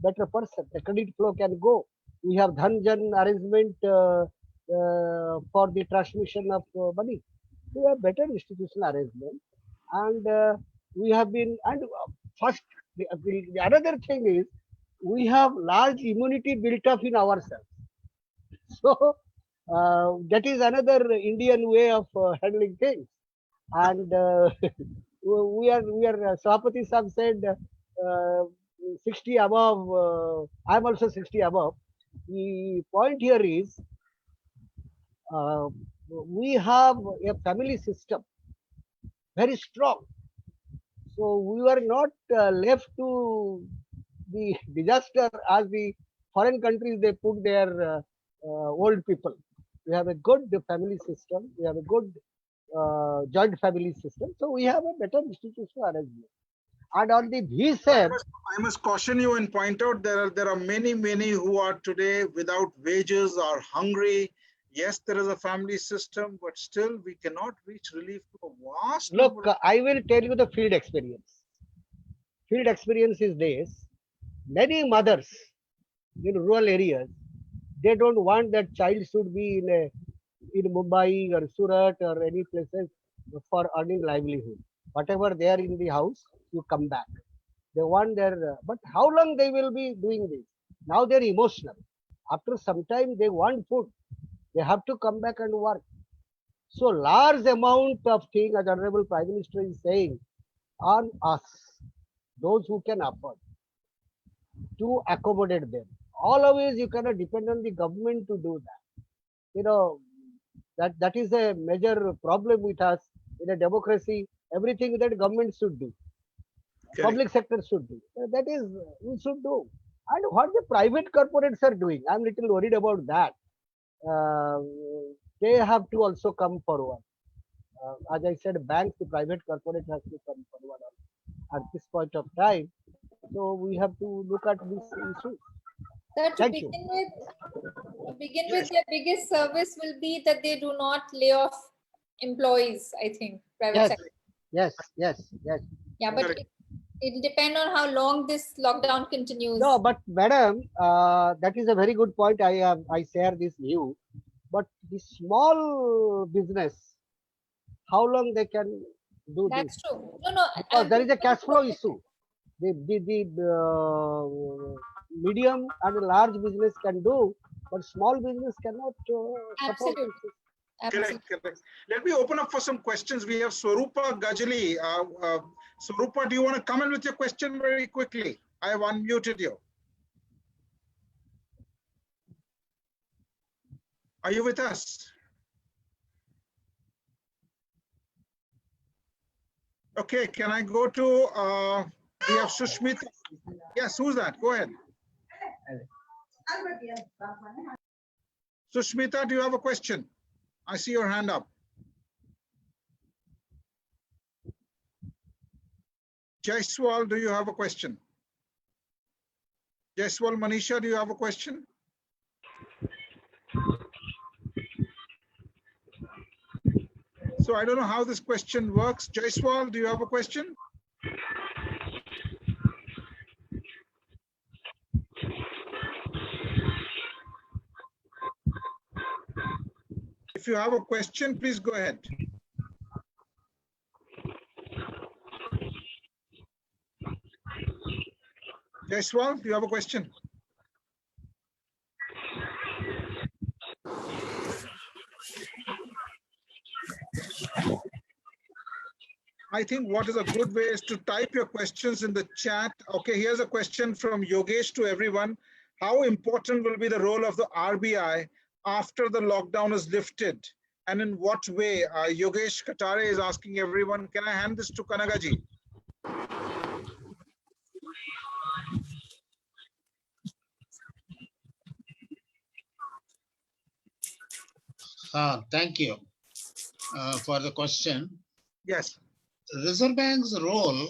the better person. The credit flow can go. We have Dhanjan arrangement for the transmission of money. We have better institutional arrangement, and we have been. And first, the another thing is we have large immunity built up in ourselves. So that is another Indian way of handling things. And Sapati Sahib said 60 above. I'm also 60 above. The point here is we have a family system very strong. So we were not left to the disaster as the foreign countries they put their old people. We have a good family system. We have a good joint family system. So we have a better institutional arrangement. And on the VSEB, I must caution you and point out there are many who are today without wages or hungry. Yes, there is a family system, but still we cannot reach relief to a vast look, number of- I will tell you the field experience. Field experience is this. Many mothers in rural areas, they don't want that child should be in Mumbai or Surat or any places for earning livelihood. Whatever they are in the house, you come back. They want their, but how long they will be doing this? Now they're emotional. After some time, they want food. They have to come back and work. So large amount of thing, as Honorable Prime Minister is saying, on us, those who can afford, to accommodate them. Always you cannot depend on the government to do that. You know, that is a major problem with us in a democracy. Everything that government should do, Correct. public sector should do. That is, we should do. And what the private corporates are doing, I'm little worried about that. They have to also come forward. As I said, banks, the private corporate has to come forward at this point of time. So we have to look at this issue. Sir, to Thank you. begin with, their biggest service will be that they do not lay off employees, I think, private Yes, sector. yes. Yeah, but Correct. it'll depend on how long this lockdown continues. No, but madam, that is a very good point. I share this view. But the small business, how long they can do this? That's true. No, Because there is a cash flow issue. The medium and large business can do, but small business cannot support. Absolutely. Absolutely. Correct. Let me open up for some questions. We have Swarupa Gajali. Swarupa, do you want to come in with your question very quickly? I have unmuted you. Are you with us? Okay, can I go to, we have Sushmita. Yes, who's that? Go ahead. Sushmita, do you have a question? I see your hand up. Jaiswal, do you have a question? Jaiswal Manisha, do you have a question? So I don't know how this question works. Jaiswal, do you have a question? If you have a question, please go ahead. Jaiswal, do you have a question? I think what is a good way is to type your questions in the chat. Okay, here's a question from Yogesh to everyone. How important will be the role of the RBI after the lockdown is lifted? And in what way? Yogesh Katare is asking everyone. Can I hand this to Kanagaji? Thank you for the question. Yes. Reserve Bank's role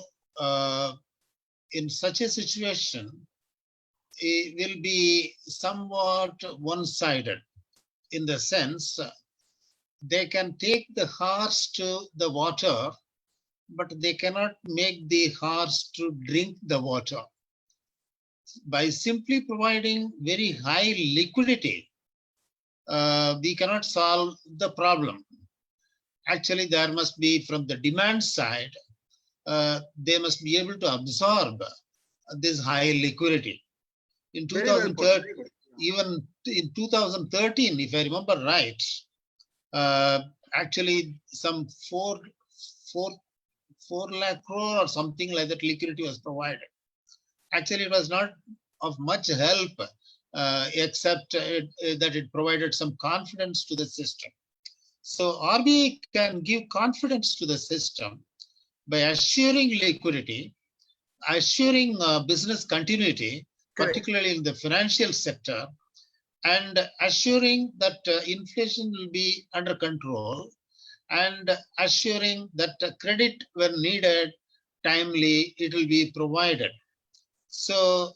in such a situation will be somewhat one-sided, in the sense they can take the horse to the water, but they cannot make the horse to drink the water. by simply providing very high liquidity, we cannot solve the problem. Actually, there must be, from the demand side, they must be able to absorb this high liquidity. In Very well put, 2013, very good. even in 2013, if I remember right, actually some 4 lakh crore or something like that liquidity was provided. Actually, it was not of much help, except that it provided some confidence to the system. So RBI can give confidence to the system by assuring liquidity, assuring business continuity, Correct. particularly in the financial sector, and assuring that inflation will be under control, and assuring that credit, when needed, timely, it will be provided. So,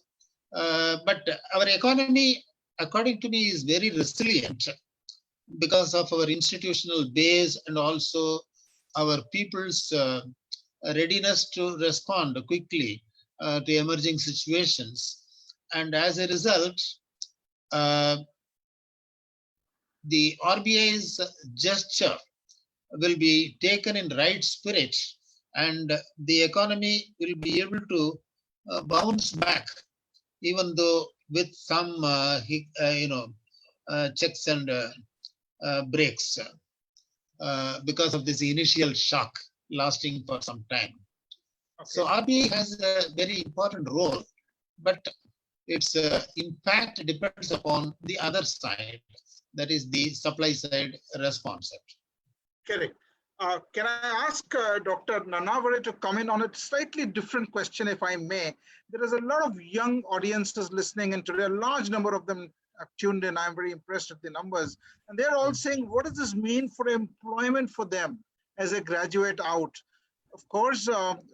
but our economy, according to me, is very resilient because of our institutional base and also our people's readiness to respond quickly to emerging situations. And as a result, the RBI's gesture will be taken in right spirit, and the economy will be able to bounce back, even though with some checks and breaks because of this initial shock lasting for some time. Okay. So RBI has a very important role, but its impact depends upon the other side, that is the supply side response. Correct. Can I ask Dr. Nanavare to comment on a slightly different question, if I may? There is a lot of young audiences listening, and today a large number of them have tuned in. I'm very impressed with the numbers. And they're all saying, what does this mean for employment for them as they graduate out? Of course,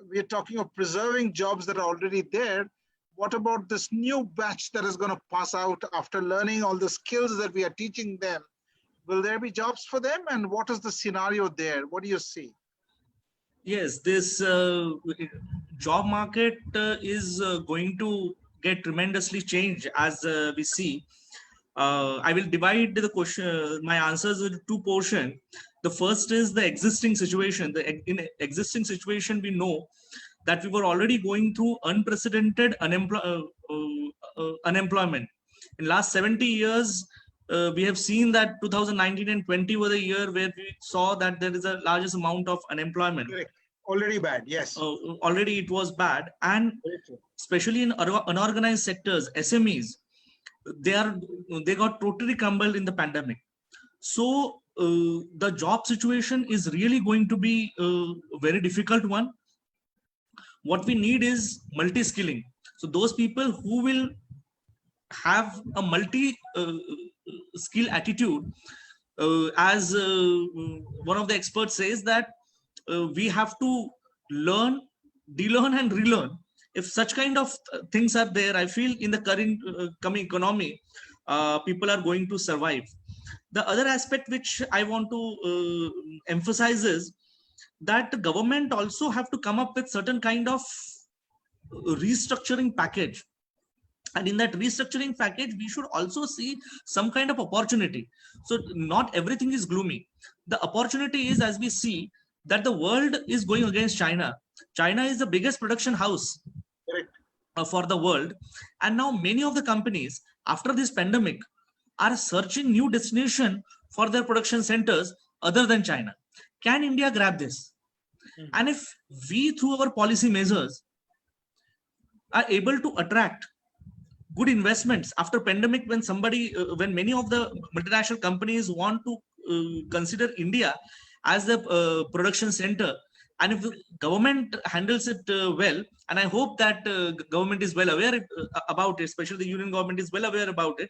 we're talking of preserving jobs that are already there. What about this new batch that is going to pass out after learning all the skills that we are teaching them? Will there be jobs for them? And what is the scenario there? What do you see? Yes, this job market is going to get tremendously changed as we see. I will divide the question, my answers into two portions. The first is the existing situation. In existing situation, we know that we were already going through unprecedented unemployment. In last 70 years, we have seen that 2019 and 20 were the year where we saw that there is a largest amount of unemployment. Correct. Already bad, yes. Already it was bad, and especially in unorganized sectors, SMEs, they got totally crumbled in the pandemic. So the job situation is really going to be a very difficult one. What we need is multi-skilling. So those people who will have a multi-skill attitude, as one of the experts says, that we have to learn, de-learn and relearn. If such kind of things are there, I feel in the current coming economy, people are going to survive. The other aspect which I want to emphasize is that the government also have to come up with certain kind of restructuring package. And in that restructuring package, we should also see some kind of opportunity. So not everything is gloomy. The opportunity is, as we see, that the world is going against China. China is the biggest production house for the world. And now many of the companies, after this pandemic, are searching new destination for their production centers other than China. Can India grab this? And if we, through our policy measures, are able to attract good investments after pandemic, when many of the multinational companies want to consider India as the production center, and if the government handles it well, and I hope that government is well aware about it, especially the union government is well aware about it,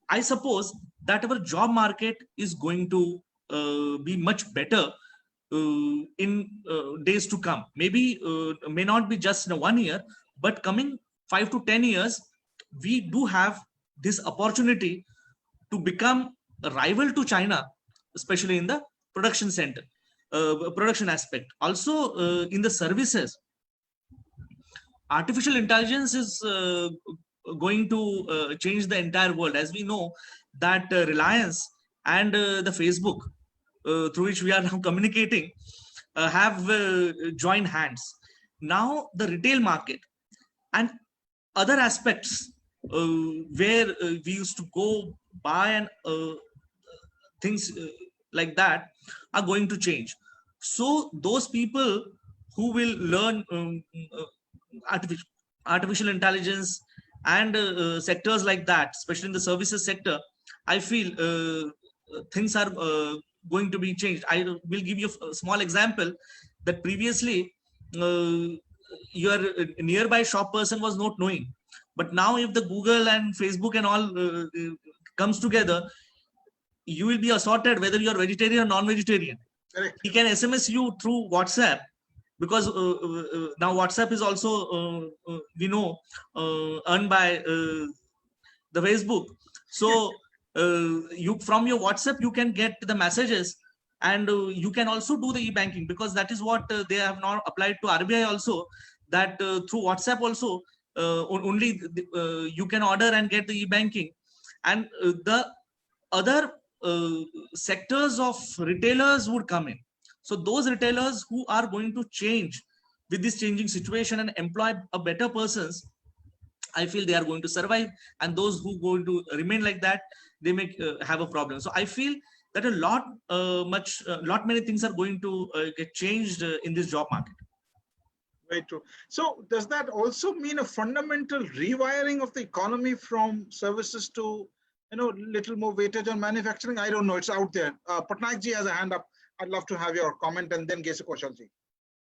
I suppose that our job market is going to be much better in days to come. Maybe may not be just in 1 year, but coming 5 to 10 years, we do have this opportunity to become a rival to China, especially in the production center, production aspect. Also in the services, artificial intelligence is going to change the entire world. As we know that Reliance and the Facebook, through which we are now communicating, have joined hands. Now the retail market and other aspects where we used to go buy and things like that are going to change. So those people who will learn artificial intelligence and sectors like that, especially in the services sector, I feel things are going to be changed. I will give you a small example that previously your nearby shop person was not knowing, but now if the Google and Facebook and all comes together, you will be assorted whether you are vegetarian or non-vegetarian. Correct. He can SMS you through WhatsApp, because now WhatsApp is also we know earned by the Facebook. So you, from your WhatsApp, you can get the messages, and you can also do the e-banking, because that is what they have now applied to RBI also, that through WhatsApp also only you can order and get the e-banking. And the other sectors of retailers would come in. So those retailers who are going to change with this changing situation and employ a better persons, I feel they are going to survive, and those who going to remain like that, they may have a problem. So I feel that a lot many things are going to get changed in this job market. Very true. So does that also mean a fundamental rewiring of the economy from services to, little more weightage on manufacturing? I don't know. It's out there. Patnaik ji has a hand up. I'd love to have your comment, and then Geshe Kaushal ji.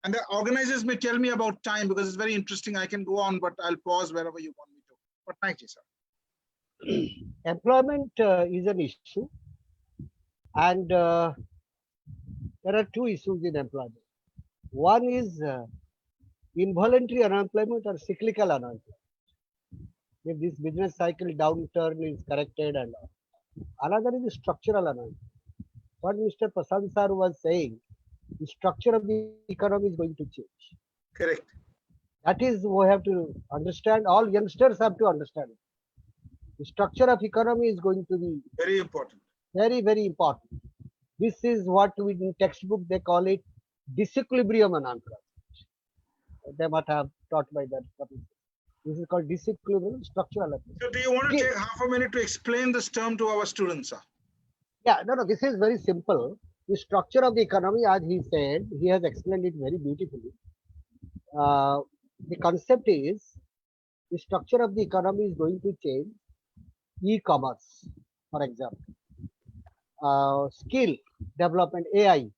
And the organizers may tell me about time, because it's very interesting. I can go on, but I'll pause wherever you want me to. Patnaik ji, sir. Employment is an issue, and there are two issues in employment. One is involuntary unemployment or cyclical unemployment. If this business cycle downturn is corrected, and another is structural unemployment. What Mr. Prasad sir was saying, the structure of the economy is going to change. Correct. That is, we have to understand. All youngsters have to understand it. The structure of economy is going to be Very important. very, very important. This is what we in textbook they call it disequilibrium unemployment. They might have taught by that. This is called disequilibrium structural unemployment. So do you want to take half a minute to explain this term to our students, sir? Yeah, no, this is very simple. The structure of the economy, as he said, he has explained it very beautifully. The concept is the structure of the economy is going to change. E-commerce, for example, skill development, AI,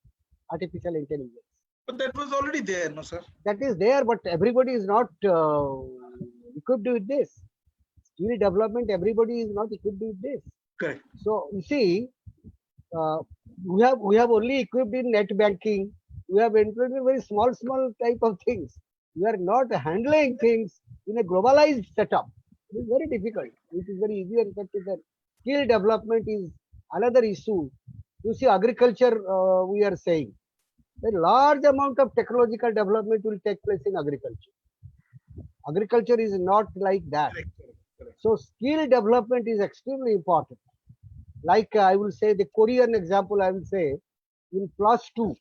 artificial intelligence. But that was already there, no, sir? That is there, but everybody is not equipped with this. Skill development, everybody is not equipped with this. Correct. So you see, we have only equipped in net banking. We have included very small type of things. We are not handling things in a globalized setup. It is very difficult. It is very easy and effective. Skill development is another issue. You see, agriculture, we are saying a large amount of technological development will take place in agriculture. Agriculture is not like that. Correct. So skill development is extremely important. Like I will say the Korean example, I will say in +2,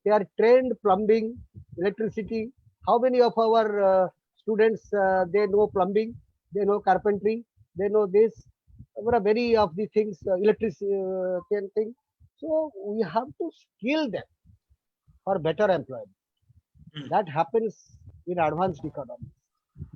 they are trained plumbing, electricity. How many of our students, they know plumbing, they know carpentry, they know this, many of the things, electricity thing. So we have to skill them for better employment. That happens in advanced economies.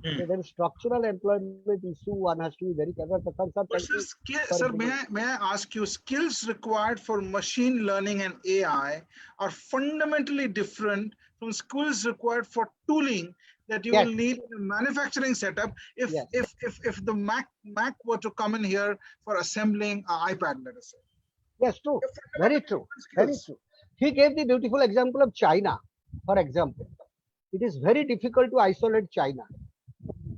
So then structural employment issue, one has to be very careful. But sir, may I ask you, skills required for machine learning and AI are fundamentally different from skills required for tooling that you will need in a manufacturing setup if the Mac were to come in here for assembling an iPad, let us say. Yes, true. Very true. Very true. He gave the beautiful example of China, for example. It is very difficult to isolate China.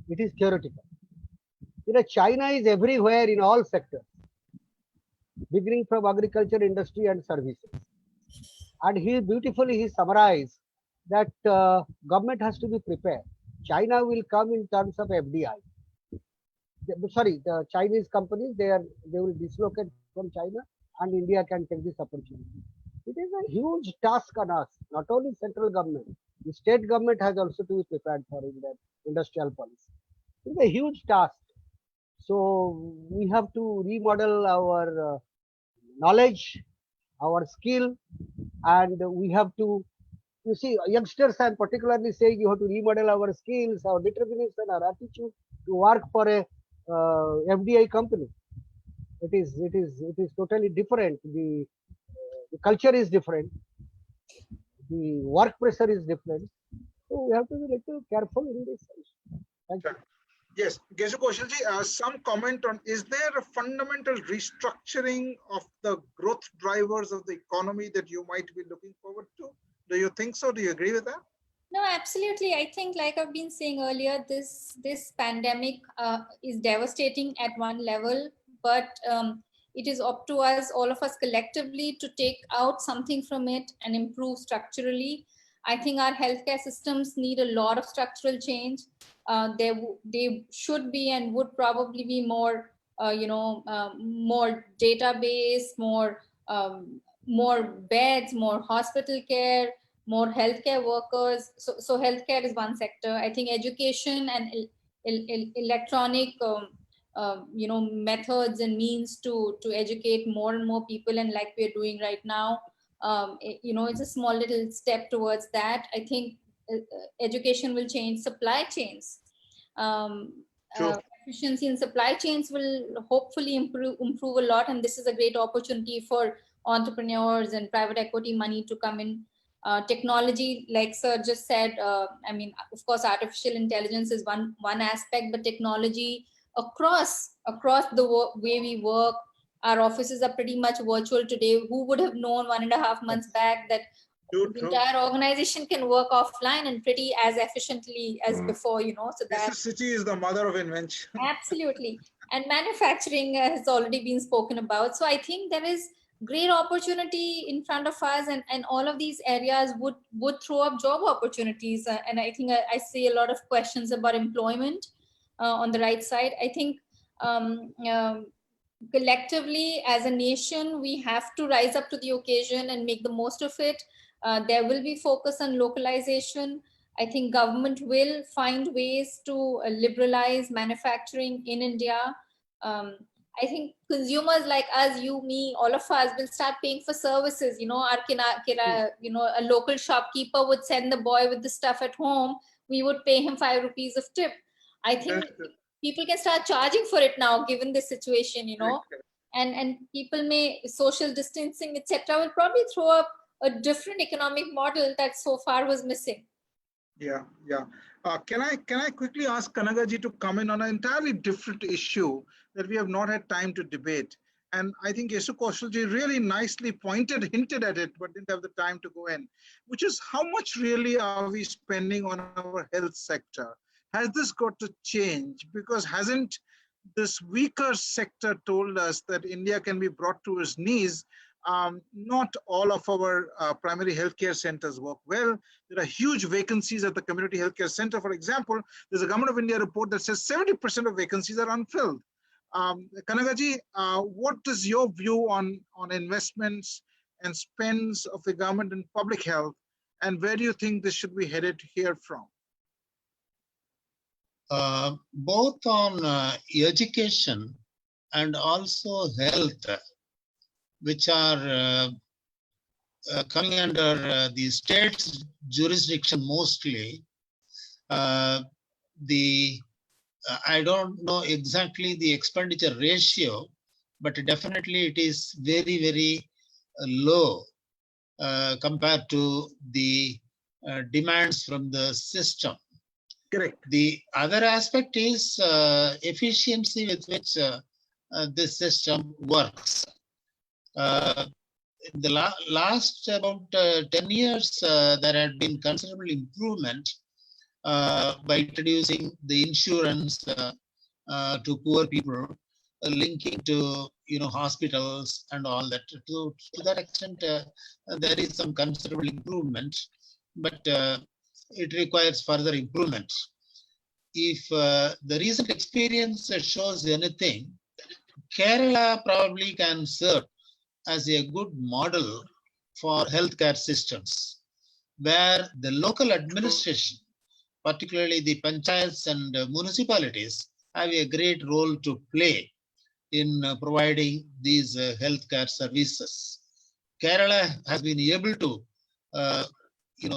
It is theoretical. China is everywhere in all sectors, beginning from agriculture, industry, and services. And he beautifully summarized that government has to be prepared. China will come in terms of FDI. Sorry, the Chinese companies, they will dislocate from China, and India can take this opportunity. It is a huge task on us, not only central government. The state government has also to be prepared for in that industrial policy. It's a huge task. So we have to remodel our knowledge, our skill, and we have to, you see, youngsters, I'm particularly saying you have to remodel our skills, our determination, our attitude to work for a FDI company. It is totally different. The culture is different. The work pressure is different. So we have to be a little careful in this. Thank you. Yes, Keshu Kaushalji, some comment on, is there a fundamental restructuring of the growth drivers of the economy that you might be looking forward to? Do you think so? Do you agree with that? No, absolutely. I think, like I've been saying earlier, this pandemic is devastating at one level, but it is up to us, all of us collectively, to take out something from it and improve structurally. I think our healthcare systems need a lot of structural change. They should be and would probably be more, more database, more beds, more hospital care, more healthcare workers. So healthcare is one sector. I think education and electronic, methods and means to educate more and more people, and like we're doing right now, it's a small little step towards that. I think education will change supply chains. Efficiency in supply chains will hopefully improve a lot, and this is a great opportunity for entrepreneurs and private equity money to come in. Technology, like sir just said, of course, artificial intelligence is one aspect, but technology across the way we work. Our offices are pretty much virtual today. Who would have known 1.5 months back that the entire organization can work offline and pretty as efficiently as before, so that necessity is the mother of invention. Absolutely. And manufacturing has already been spoken about. So I think there is great opportunity in front of us, and all of these areas would throw up job opportunities. And I think I see a lot of questions about employment on the right side. I think collectively as a nation, we have to rise up to the occasion and make the most of it. There will be focus on localization. I think government will find ways to liberalize manufacturing in India. I think consumers like us, you, me, all of us will start paying for services. A local shopkeeper would send the boy with the stuff at home. We would pay him 5 rupees of tip. I think people can start charging for it now, given this situation, and people may, social distancing, etc., will probably throw up a different economic model that so far was missing. Yeah. Can I quickly ask Kanagaji to comment on an entirely different issue that we have not had time to debate? And I think Keshu Kaushalji really nicely hinted at it, but didn't have the time to go in, which is how much really are we spending on our health sector? Has this got to change? Because hasn't this weaker sector told us that India can be brought to its knees? Not all of our primary healthcare centers work well. There are huge vacancies at the community healthcare center. For example, there's a Government of India report that says 70% of vacancies are unfilled. Kanagaji, what is your view on investments and spends of the government in public health, and where do you think this should be headed here from? Both on education and also health, which are coming under the state's jurisdiction mostly. I don't know exactly the expenditure ratio, but definitely it is very, very low compared to the demands from the system. Correct. The other aspect is efficiency with which this system works. In the last about 10 years, there had been considerable improvement by introducing the insurance to poor people, linking to hospitals and all that. To that extent, there is some considerable improvement, but it requires further improvement. if the recent experience shows anything, Kerala probably can serve as a good model for healthcare systems, where the local administration, particularly the panchayats and municipalities, have a great role to play in providing these healthcare services. Kerala has been able to,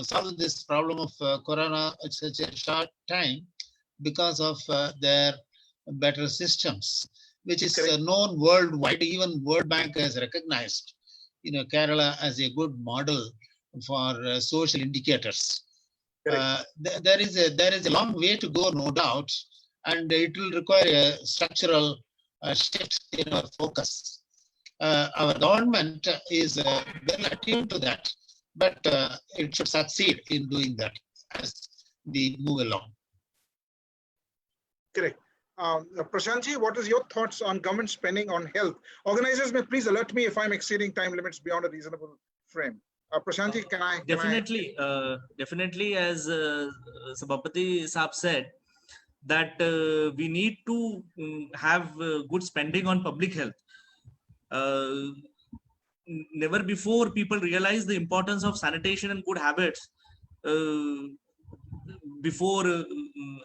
solve this problem of corona at such a short time because of their better systems, which is known worldwide. Even World Bank has recognized, Kerala as a good model for social indicators. There is a long way to go, no doubt, and it will require a structural shift in our focus. Our government is well attuned to that, but it should succeed in doing that as we move along. Correct. Prashantji, what is your thoughts on government spending on health? Organizers may please alert me if I'm exceeding time limits beyond a reasonable frame. Prashantji, can I? Definitely, as Sabapati Saab said, that we need to have good spending on public health. Never before people realized the importance of sanitation and good habits. Before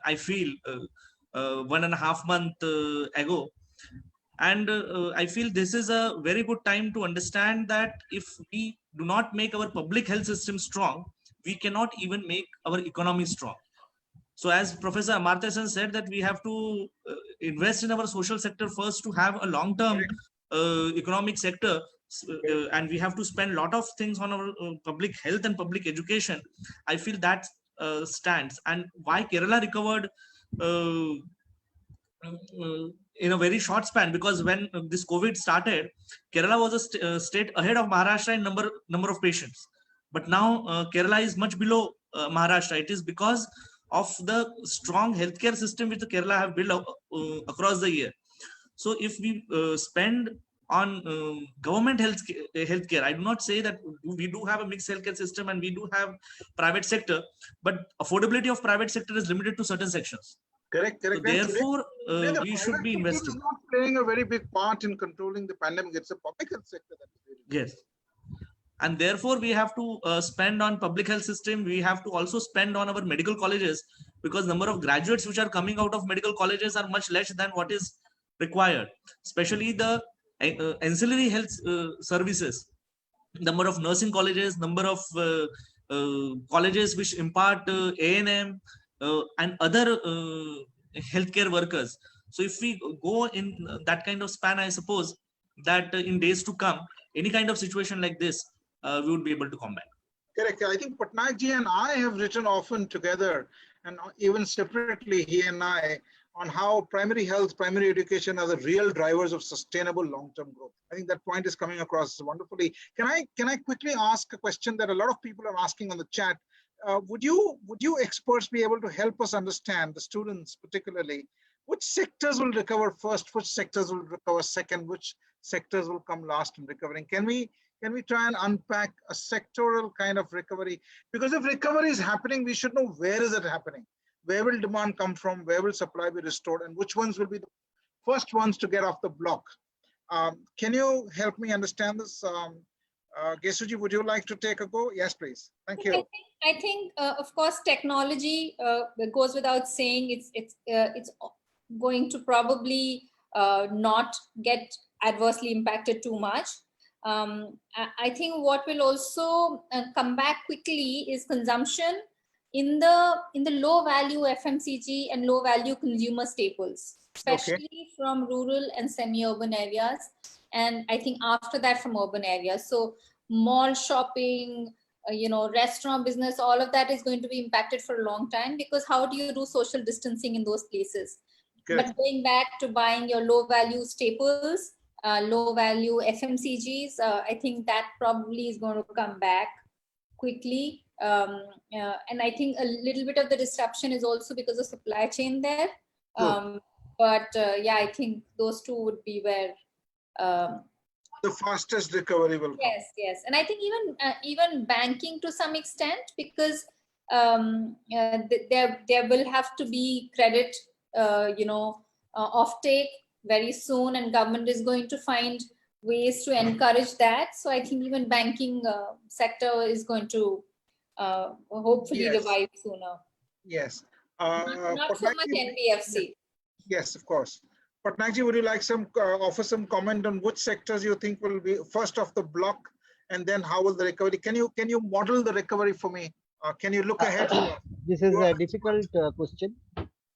I feel 1.5 months ago, and I feel this is a very good time to understand that if we do not make our public health system strong, we cannot even make our economy strong. So as Professor Amartya Sen said, that we have to invest in our social sector first to have a long-term economic sector, and we have to spend a lot of things on our public health and public education. I feel that stands. And why Kerala recovered in a very short span, because when this COVID started, Kerala was a state ahead of Maharashtra in number of patients. But now Kerala is much below Maharashtra. It is because of the strong healthcare system which the Kerala have built across the year. So if we spend on government healthcare, I do not say that we do have a mixed healthcare system and we do have private sector, but affordability of private sector is limited to certain sections. Correct. So therefore, we should be investing. It's not playing a very big part in controlling the pandemic. It's a public health sector that is really. Yes. And therefore, we have to spend on public health system. We have to also spend on our medical colleges, because number of graduates which are coming out of medical colleges are much less than what is required, especially the ancillary health services. Number of nursing colleges, number of colleges which impart A&M and other healthcare workers. So if we go in that kind of span, I suppose that in days to come, any kind of situation like this, we would be able to combat. Correct. I think Patnaik ji and I have written often together, and even separately, he and I, on how primary health, primary education are the real drivers of sustainable long-term growth. I think that point is coming across wonderfully. Can I quickly ask a question that a lot of people are asking on the chat? Would you experts be able to help us understand, the students particularly, which sectors will recover first, which sectors will recover second, which sectors will come last in recovering? Can we try and unpack a sectoral kind of recovery? Because if recovery is happening, we should know where is it happening? Where will demand come from? Where will supply be restored? And which ones will be the first ones to get off the block? Can you help me understand this? Gesuji, would you like to take a go? Yes, please. Thank you. I think of course, technology goes without saying. It's going to probably not get adversely impacted too much. I think what will also come back quickly is consumption in the low value FMCG and low value consumer staples, especially from rural and semi-urban areas. And I think after that from urban areas. So mall shopping, restaurant business, all of that is going to be impacted for a long time, because how do you do social distancing in those places? Good. But going back to buying your low value staples, low value FMCGs, I think that probably is going to come back quickly. And I think a little bit of the disruption is also because of supply chain there. But yeah, I think those two would be where the fastest recovery will come. Yes. And I think even banking to some extent, because there will have to be credit, offtake very soon, and government is going to find ways to encourage that. So I think even banking sector is going to hopefully Yes. revive sooner. Yes. Not so much NBFC. Yes, of course. Patnaik, would you like some offer some comment on which sectors you think will be first off the block, and then how will the recovery? Can you model the recovery for me? Can you look ahead? This is a difficult question.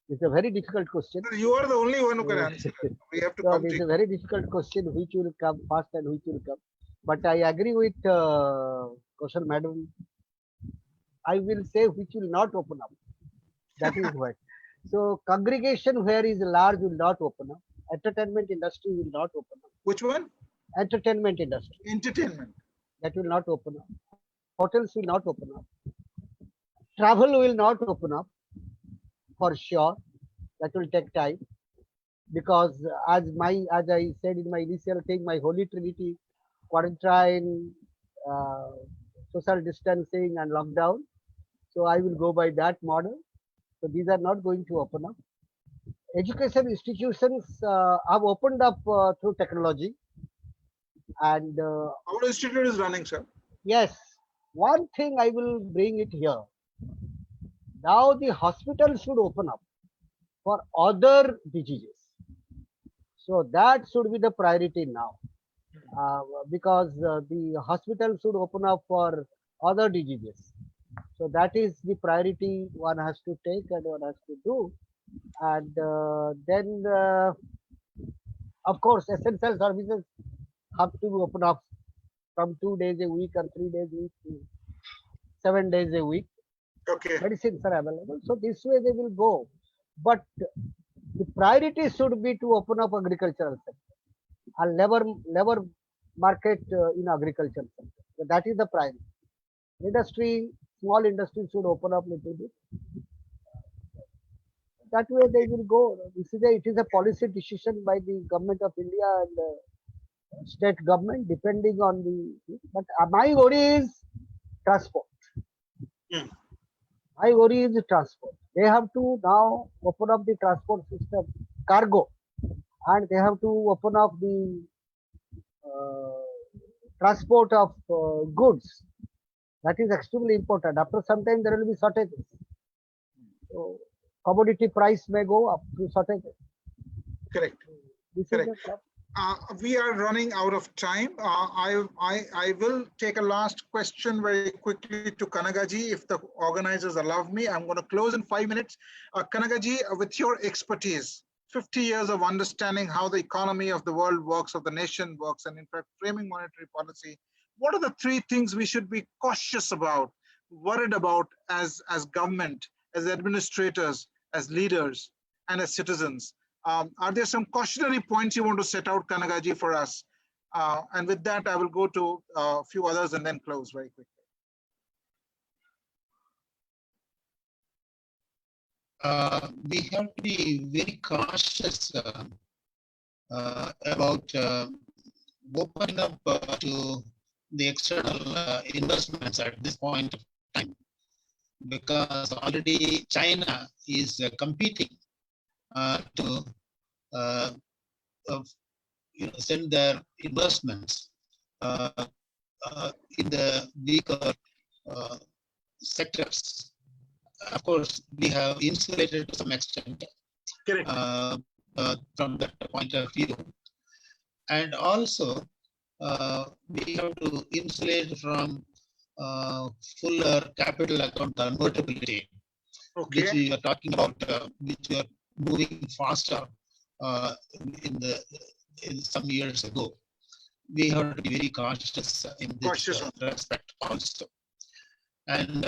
It's a very difficult question. You are the only one who can answer it. We have to So come it's to a very difficult question, which will come first and which will come. But I agree with Kaushal Madam. I will say which will not open up. That is what. So congregation where is large will not open up. Entertainment industry will not open up. Which one? Entertainment industry, Entertainment. that will not open up. Hotels will not open up. Travel will not open up for sure. That will take time, because as I said in my initial thing, my holy trinity, quarantine, social distancing and lockdown. So I will go by that model. So these are not going to open up. Education institutions have opened up through technology. And Our institute is running, sir. yes, one thing I will bring it here. Now the hospitals should open up for other diseases. So that should be the priority now, because the hospital should open up for other diseases. So that is the priority one has to take and one has to do. And then, of course, essential services have to open up from 2 days a week or 3 days a week to 7 days a week. Okay. Medicines are available. So this way they will go. But the priority should be to open up agricultural sector and labor market in agricultural sector. So that is the priority. Industry, small industry should open up little bit. That way they will go. It is a policy decision by the government of India and state government, depending on the. But my worry is transport. Hmm. My worry is transport. They have to now open up the transport system, cargo, and they have to open up the transport of goods. That is extremely important. After some time, there will be shortages. So commodity price may go up to shortages. Correct. This Correct. is the We are running out of time. I will take a last question very quickly to Kanagaji, if the organizers allow me. I'm going to close in 5 minutes. Kanagaji, with your expertise, 50 years of understanding how the economy of the world works, of the nation works, and in fact, framing monetary policy, what are the 3 things we should be cautious about, worried about as government, as administrators, as leaders, and as citizens? Are there some cautionary points you want to set out, Kanagaji, for us? And with that, I will go to a few others and then close very quickly. We have to be very cautious about opening up to the external investments at this point of time, because already China is competing to send their investments in the weaker sectors. Of course, we have insulated to some extent from that point of view. And also, we have to insulate from fuller capital account convertibility, which we are talking about, which we are moving faster in some years ago. We have to be very cautious in this respect also. And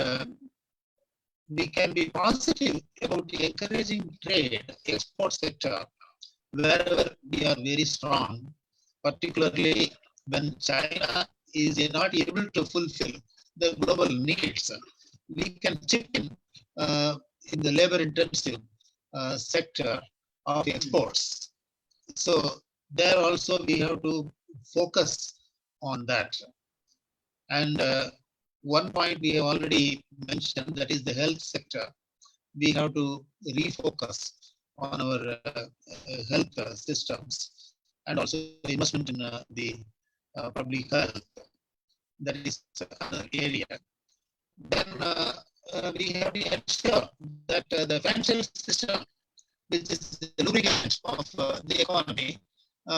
we can be positive about the encouraging trade, export sector, wherever we are very strong, particularly when China is not able to fulfill the global needs. We can chip in the labor-intensive sector of exports. So there also we have to focus on that. And One point we have already mentioned, that is the health sector. We have to refocus on our health systems and also investment in the public health. That is another area. Then we have to ensure that the financial system, which is the lubricant of the economy,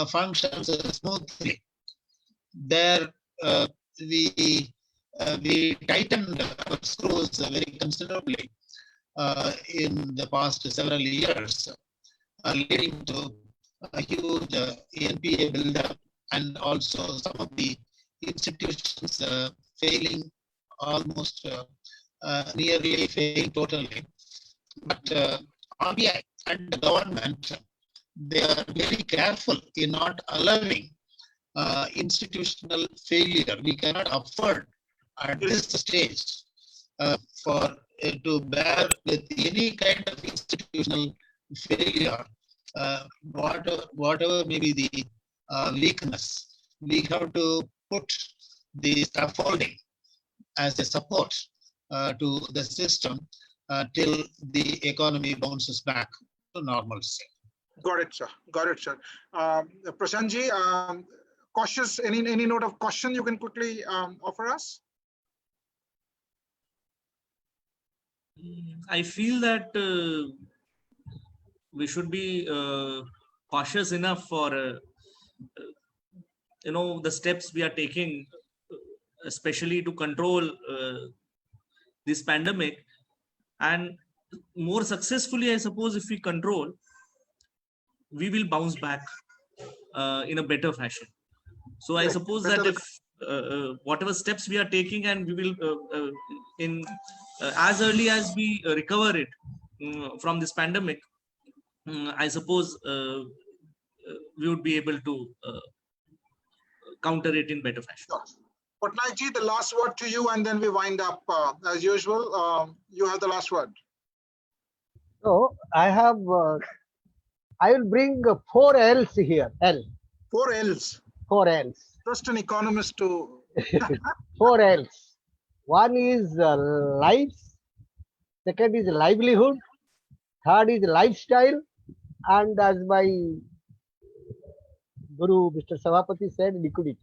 functions smoothly. There we tightened our screws very considerably in the past several years, leading to a huge NPA buildup and also some of the institutions failing almost nearly failing totally. But RBI and the government, they are very careful in not allowing institutional failure. We cannot afford at this stage for to bear with any kind of institutional failure, whatever may be the weakness. We have to put the scaffolding as a support to the system till the economy bounces back to normalcy. Got it, sir. Got it, sir. Prashantji, cautious, any note of caution you can quickly offer us? I feel that we should be cautious enough for the steps we are taking, especially to control this pandemic, and more successfully, I suppose, if we control, we will bounce back in a better fashion. So I suppose that if whatever steps we are taking, and we will as early as we recover it from this pandemic, I suppose we would be able to counter it in better fashion. Patnaikji, the last word to you, and then we wind up. As usual, you have the last word. So I have, I will bring 4 L's here. L. 4 L's. 4 L's. Just an economist to. 4 L's. One is lives. Second is livelihood. Third is lifestyle. And as my Guru, Mr. Savapati said, liquidity.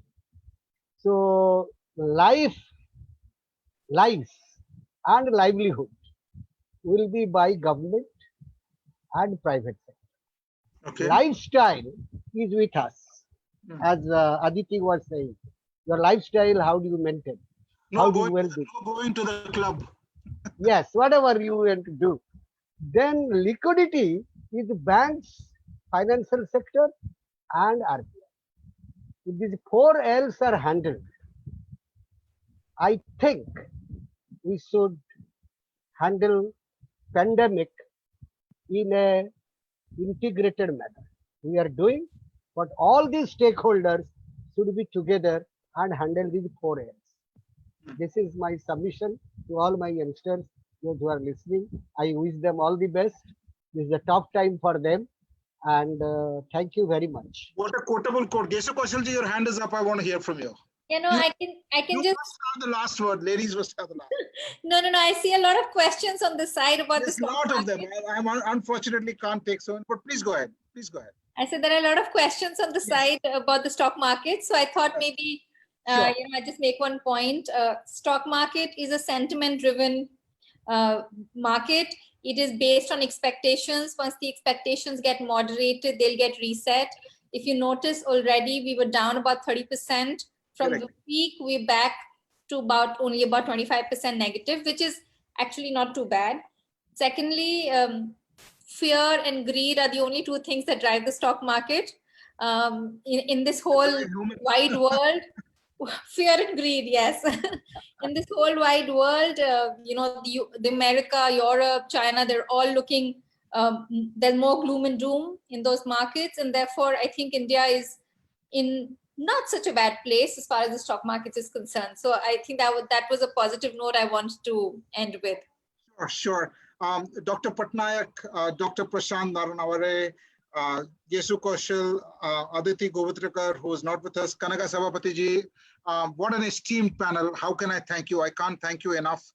So lives and livelihood will be by government and private sector. Okay. Lifestyle is with us. As Aditi was saying, your lifestyle, how do you maintain? How do you well-being? Going to the club. Yes, whatever you want to do. Then liquidity is banks, financial sector, and RBI. If these 4 L's are handled, I think we should handle pandemic in a integrated manner. We are doing, but all these stakeholders should be together and handle these 4 L's. This is my submission to all my youngsters, those who are listening. I wish them all the best. This is a tough time for them. And thank you very much. What a quotable quote. Geshu Kaushalji, your hand is up. I want to hear from you. You know, I can just have the last word. Ladies must have the last. No. I see a lot of questions on the side about There's this. a lot of them. I unfortunately can't take so many, but please go ahead. Please go ahead. I said there are a lot of questions on the side about the stock market. So I thought maybe I just make one point. Stock market is a sentiment-driven market. It is based on expectations. Once the expectations get moderated, they'll get reset. If you notice already, we were down about 30%. From the peak, we're back to only about 25% negative, which is actually not too bad. Secondly, fear and greed are the only 2 things that drive the stock market. In this whole wide world, fear and greed, yes. In this whole wide world, the America, Europe, China, they're all looking, there's more gloom and doom in those markets. And therefore, I think India is in not such a bad place as far as the stock market is concerned. So I think that was a positive note I want to end with. Sure. Dr. Patnaik, Dr. Prashant Naranaware, Yesu Kaushal, Aditi Govitrikar, who is not with us, Kanaga Sabapatiji. What an esteemed panel. How can I thank you? I can't thank you enough.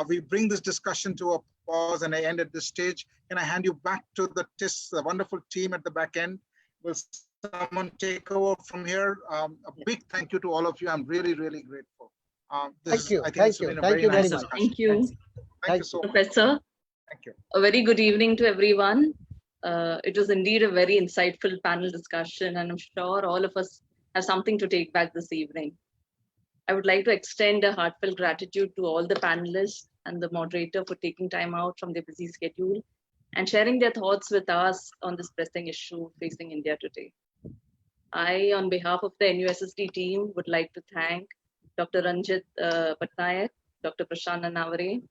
We bring this discussion to a pause and I end at this stage. Can I hand you back to the TIS, the wonderful team at the back end? Will someone take over from here? A big thank you to all of you. I'm really, really grateful. Thank you. I think Thank it's you. been a Thank very you nice very much. discussion. Thank you, Thank you so much. Professor. Thank you. A very good evening to everyone. It was indeed a very insightful panel discussion, and I'm sure all of us have something to take back this evening. I would like to extend a heartfelt gratitude to all the panelists and the moderator for taking time out from their busy schedule and sharing their thoughts with us on this pressing issue facing India today. I, on behalf of the NUSSD team, would like to thank Dr. Ranjit Patnaik, Dr. Prashana Navare,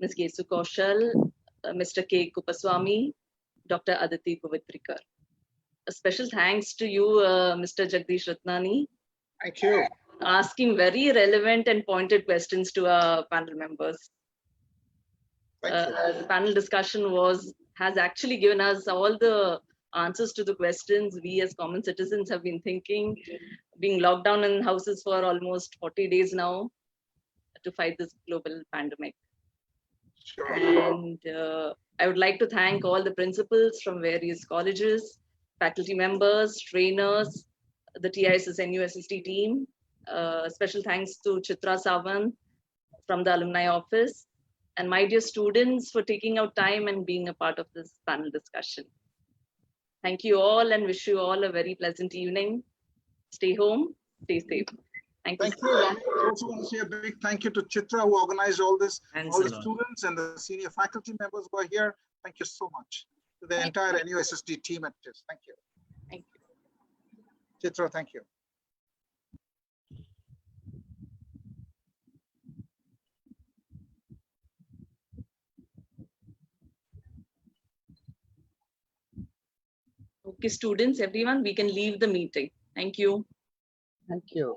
Ms. Yesu Kaushal, Mr. K. Kupaswamy, Dr. Aditi Govitrikar. A special thanks to you, Mr. Jagdish Ratnani. Thank you. Asking very relevant and pointed questions to our panel members. Thank you. The panel discussion has actually given us all the answers to the questions we as common citizens have been thinking, being locked down in houses for almost 40 days now to fight this global pandemic. Sure. And I would like to thank all the principals from various colleges, faculty members, trainers, the TISS NUSSD team. Special thanks to Chitra Sawant from the alumni office, and my dear students for taking out time and being a part of this panel discussion. Thank you all and wish you all a very pleasant evening. Stay home, stay safe. Thank you. Thank you. I also want to say a big thank you to Chitra who organized all this, Thanks all a the lot. students and the senior faculty members who are here. Thank you so much. To the entire NUSSD team at TIS. Thank you. Thank you. Chitra, thank you. Okay, students, everyone, we can leave the meeting. Thank you. Thank you.